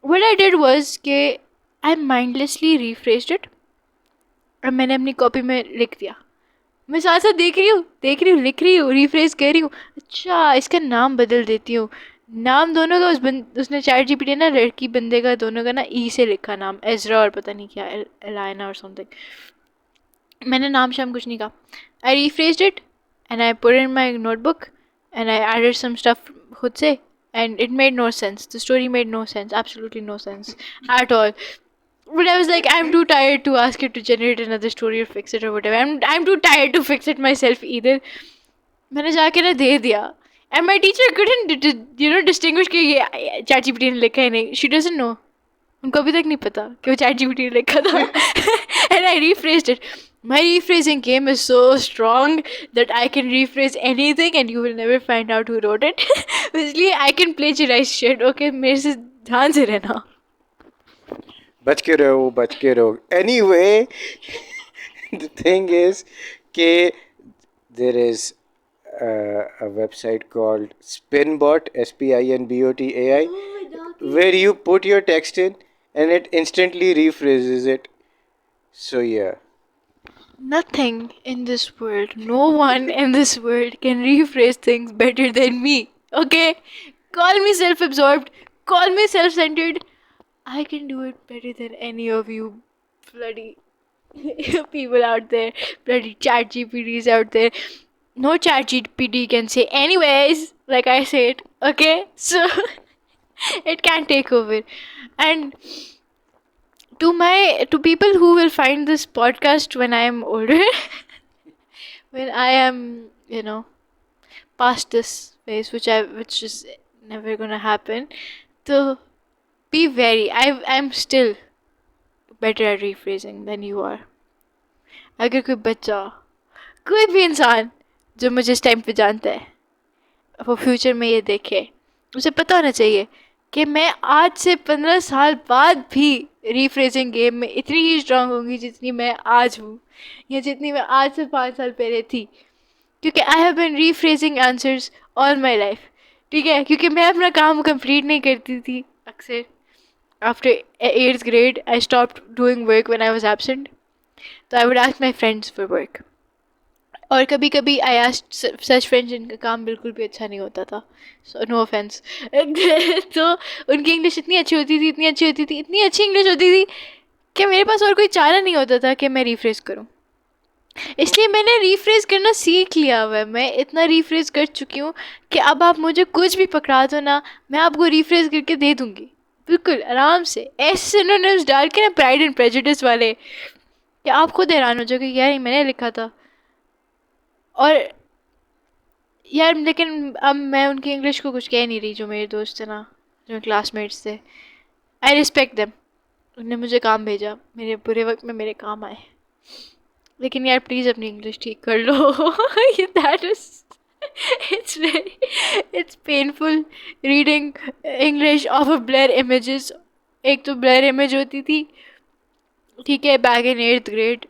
وٹ آئی ڈیڈ واز کہ آئی مائنڈلیسلی ریفریزڈ اٹ, اور میں نے اپنی کاپی میں لکھ دیا. میں ساتھ ساتھ دیکھ رہی ہوں, لکھ رہی ہوں, ریفریز کر رہی ہوں. اچھا اس کا نام بدل دیتی ہوں. نام دونوں کا اس نے چیٹ جی پی ٹی نا لڑکی بندے کا دونوں کا نا ای سے لکھا نام, ایزرا اور پتہ نہیں کیا الائنا اور سم تھنگ. میں نے نام شام کچھ نہیں کہا. I rephrased it and I put in my notebook and I added some stuff خود سے, and it made no sense. The story made no sense, absolutely no sense at all. But I was like, I'm too tired to ask it to generate another story or fix it or whatever. I'm too tired to fix it myself either. میں نے جا کے نا دے دیا. And my teacher couldn't distinguish کہ یہ chat G P T نے لکھا ہے نہیں. She doesn't know. ان کو ابھی تک نہیں پتا کہ وہ چیٹ جی پی ٹی نے لکھا تھا. And I rephrased it. My rephrasing game is so strong that I can rephrase anything and you will never find out who wrote it. اس لیے I can plagiarize shit. Okay, میرے سے دھیان سے رہنا. بچ کے رہو. Any way the thing is کہ there is a website called Spinbot, SPINBOTAI, where you put your text in and it instantly rephrases it. So yeah. Nothing in this world, no one in this world can rephrase things better than me. Okay? Call me self-absorbed, call me self-centered. I can do it better than any of you bloody people out there, bloody chat GPTs out there. No chat GPT can say anyways, like I said. Okay? So, it can't take over. And to people who will find this podcast when I am older, when I am, past this phase, which is never gonna happen, so be wary. I'm still better at rephrasing than you are. اگر کوئی بچہ, کوئی بھی انسان جو مجھے اس time پہ جانتا ہے, وہ فیوچر میں یہ دیکھے, اسے پتہ ہونا چاہیے کہ میں آج سے 15 سال بعد بھی ریفریزنگ گیم میں اتنی ہی اسٹرانگ ہوں گی جتنی میں آج ہوں, یا جتنی میں آج سے 5 سال پہلے تھی. کیونکہ I have been rephrasing answers all my life. ٹھیک ہے, کیونکہ میں اپنا کام کمپلیٹ نہیں کرتی تھی اکثر. After 8th grade I stopped doing work when I was absent. تو I would ask my friends for work. اور کبھی کبھی I asked such friends جن کا کام بالکل بھی اچھا نہیں ہوتا تھا, so no offense. تو ان کی انگلش اتنی اچھی ہوتی تھی, اتنی اچھی انگلش ہوتی تھی کہ میرے پاس اور کوئی چارہ نہیں ہوتا تھا کہ میں ریفریز کروں. اس لیے میں نے ریفریز کرنا سیکھ لیا ہوا ہے. میں اتنا ریفریز کر چکی ہوں کہ اب آپ مجھے کچھ بھی پکڑا دو نا, میں آپ کو ریفریز کر کے دے دوں گی بالکل آرام سے. ایسے سینونیمز ڈال کے نا, پرائڈ اینڈ پریجوڈس والے, کہ آپ خود حیران ہو جاؤ کہ یار میں نے لکھا تھا. اور یار لیکن اب میں ان کی انگلش کو کچھ کہہ نہیں رہی, جو میرے دوست تھے نا, جو کلاس میٹس تھے. I respect them. انہوں نے مجھے کام بھیجا, میرے برے وقت میں میرے کام آئے. لیکن یار پلیز اپنی انگلش ٹھیک کر لو. That is it's painful reading English of a blur images. ایک تو بلر امیج ہوتی تھی, ٹھیک ہے, بیک ان 8th grade.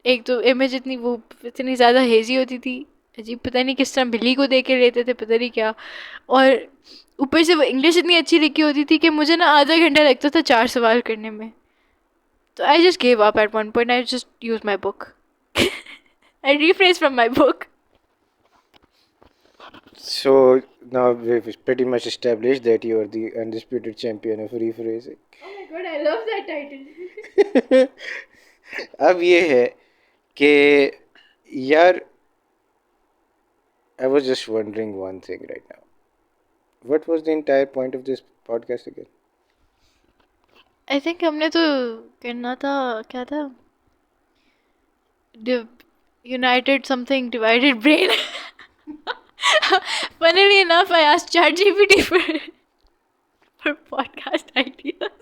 ایک تو امیج اتنی زیادہ ہیزی ہوتی تھی, عجیب, پتہ نہیں کس طرح بلی کو دیکھ کے لیتے تھے, پتہ نہیں کیا. اور اوپر سے وہ انگلش اتنی اچھی لکھی ہوتی تھی کہ مجھے نا آدھا گھنٹہ لگتا تھا 4 سوال کرنے میں. تو I just gave up at one point. I just use my book. I refers from my book. So now we've pretty much established that you are the undisputed champion of rephrasing. Oh my god, I love that title. اب یہ ہے کہ یار I was just wondering one thing right now. What was the entire point of this podcast again? I think ہم نے تو کرنا تھا, کیا تھا, United something divided brain. Funnily enough, I asked ChatGPT for podcast ideas.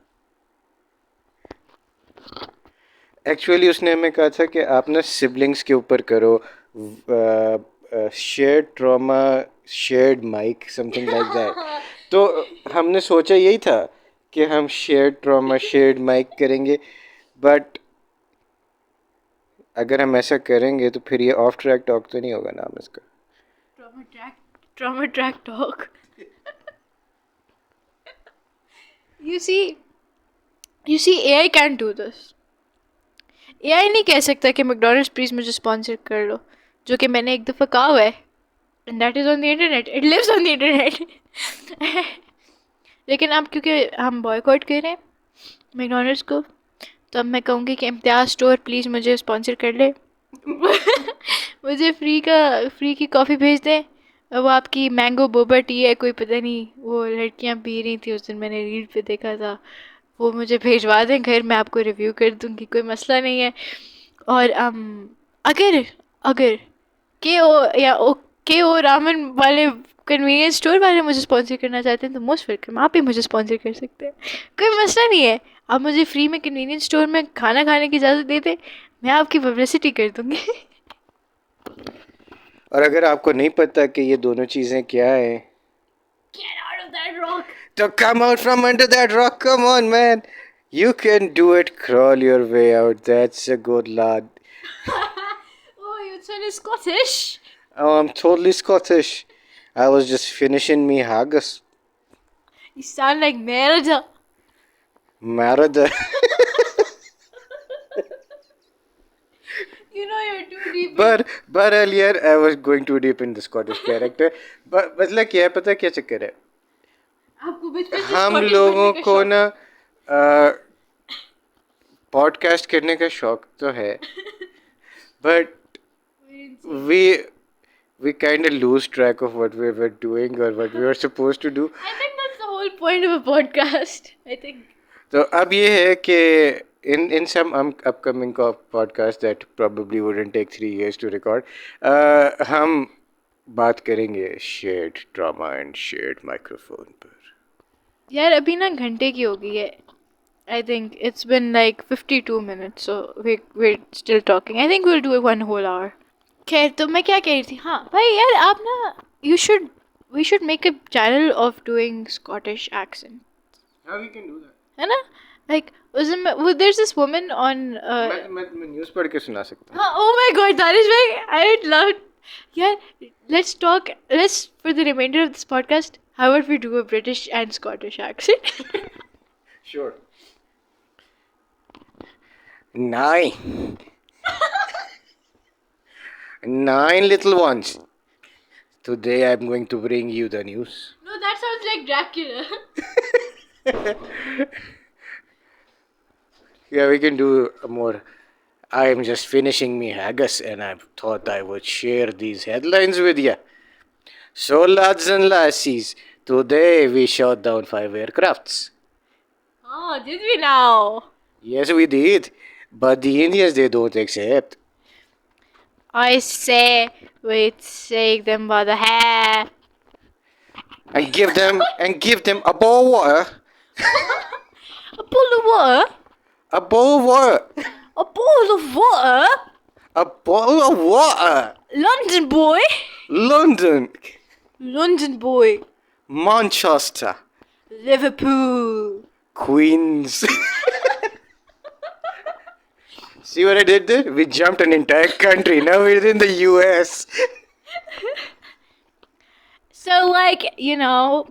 Actually اس نے ہمیں کہا تھا کہ آپ نا سبلنگس کے اوپر کرو, shared trauma shared mic some thing like that. تو ہم نے سوچا یہی تھا کہ ہم شیئرڈ ٹراما شیئرڈ مائک کریں گے, بٹ اگر ہم ایسا کریں گے تو پھر یہ آف ٹریک ٹاک تو نہیں ہوگا نام اس کا. Trauma track talk. You see, AI can't do this. AI نہیں کہہ سکتا کہ میکڈونلڈس پلیز مجھے اسپانسر کر لو, جو کہ میں نے ایک دفعہ کہا ہوا ہے. And that is on the internet, it lives on the internet. لیکن اب کیونکہ ہم بوائے کر رہے ہیں میکڈونلڈس کو, تو اب میں کہوں گی کہ امتیاز اسٹور پلیز مجھے اسپانسر کر لے. مجھے فری کی کافی بھیج دیں. وہ آپ کی مینگو بوبا ٹی ہے, کوئی پتہ نہیں, وہ لڑکیاں پی رہی تھیں اس دن, میں نے ریل پہ دیکھا تھا. وہ مجھے بھیجوا دیں گھر, میں آپ کو ریویو کر دوں گی, کوئی مسئلہ نہیں ہے. اور اگر کے او رامن والے کنوینئنس اسٹور والے مجھے اسپانسر کرنا چاہتے ہیں تو موسٹ ویلکم, آپ بھی مجھے اسپانسر کر سکتے ہیں, کوئی مسئلہ نہیں ہے. آپ مجھے فری میں کنوینئنس اسٹور میں کھانا کھانے کی اجازت دے دیں, میں آپ کی پبلسٹی کر دوں گی. اور اگر آپ کو نہیں پتہ کہ یہ دونوں چیزیں کیا ہیں Get out of that rock. تو come out from under that rock, come on man, you can do it, crawl your way out, that's a good lad. Oh, you sound Scottish. Oh, I'm totally Scottish. I was just finishing me haggis. You sound like Merida. Marada. You know you're too deep. But earlier I was going too deep in the Scottish character. But مسئلہ کیا ہے, پتہ کیا چکر ہے, آپ کو بچپن سے ہم Scottish لوگوں بننے کا کو شوق. نا پوڈ کاسٹ کرنے کا شوق تو ہے, but we kind of lose track of what we were doing or what we were supposed to do. I think that's the whole point of a podcast. I think. تو اب یہ ہے کہ in some upcoming podcast that probably wouldn't take 3 years to record, ہم بات کریں گے shared trauma and shared microphone پر. یار ابھی نا گھنٹے کی ہو گئی ہے. I think it's been like 52 minutes, so we're still talking. I think we'll do it 1 whole hour. خیر, تو میں کیا کہہ رہی تھی, ہاں بھائی یار آپ نا we should make a channel of doing Scottish accent. How we can do that? ہے نا, like there's this woman on میں نیوز پڑھ کے سنا سکتا ہوں. oh my god, Danish bhai, I'd love, yeah, let's for the remainder of this podcast, how about we do a British and Scottish accent? Sure. Nine little ones. Today I'm going to bring you the news. No, that sounds like Dracula. Yeah, we can do more. I'm just finishing me haggis and I thought I would share these headlines with you. So lads and lassies, today we shot down 5 aircrafts. Oh, did we now? Yes, we did. But the Indians, they don't accept. I say we take them by the hair. And give them a bowl of water. A bowl of water? A bowl of water. A bowl of water? A bottle of water. London boy. London boy. Manchester. Liverpool. Queens. See what I did there? We jumped an entire country. Now we're in the US. So, like, you know,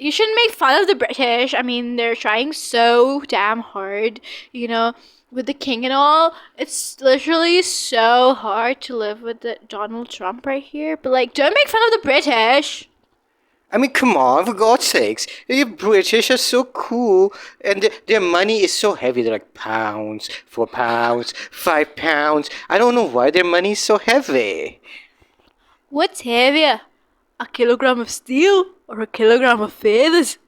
you shouldn't make fun of the British. I mean, they're trying so damn hard, you know, with the king and all. It's literally so hard to live with the Donald Trump right here. But, like, don't make fun of the British. I mean, come on, for God's sakes. The British are so cool, and their money is so heavy. They're like pounds, 4 pounds, 5 pounds. I don't know why their money is so heavy. What's heavier? A kilogram of steel or a kilogram of feathers?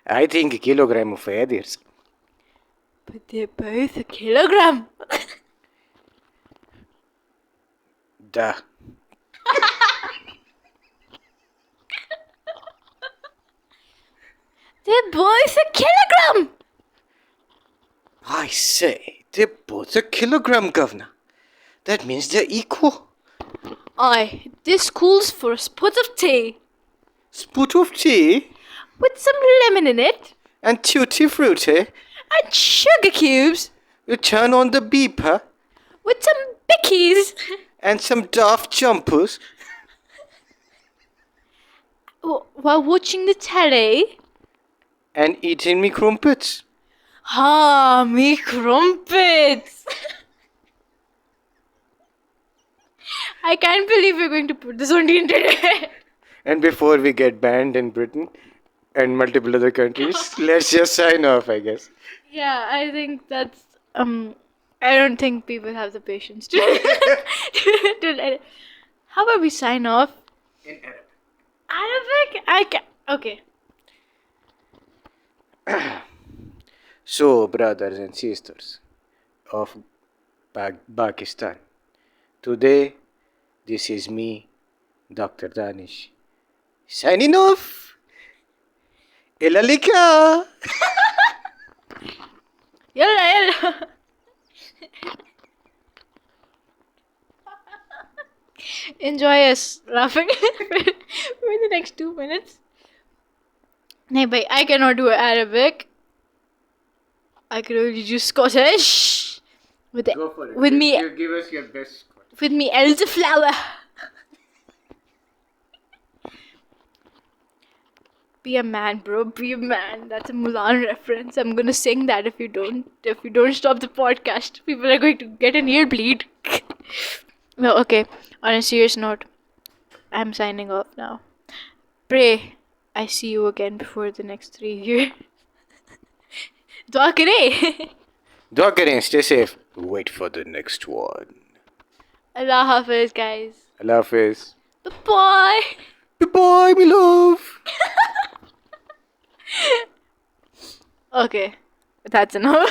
I think a kilogram of feathers. But they're both a kilogram. Duh. They're both a kilogram. I say, they're both a kilogram, governor. That means they're equal. Aye, this calls for a spot of tea. Spot of tea? With some lemon in it. And tutti frutti? And sugar cubes. You turn on the beeper. with some bickies and some daft jumpers while watching the telly. and eating me crumpets. Ha, me crumpets. I can't believe we're going to put this on the internet. And before we get banned in Britain and multiple other countries, let's just sign off, I guess. Yeah, I think that's I don't think people have the patience to to let it. How about we sign off? In Arabic. Arabic? I can. Okay. So, brothers and sisters of Pakistan, today this is me, Dr. Danish, signing off. Ilalika. Yalla, yalla. Enjoy us laughing for the next 2 minutes. No, but I cannot do Arabic. I can only do Scottish. With Go for it. with me Give us your best. with me elderflower. Be a man, bro. Be a man. That's a Mulan reference. I'm gonna sing that if you don't stop the podcast. People are going to get an earbleed. No, okay. On a serious note, I'm signing off now. Pray I see you again before the next 3 years. Dua kare. Dua karein, stay safe. Wait for the next one. Allah Hafiz, guys. Allah Hafiz. Bye. Goodbye, my love. Okay, that's enough.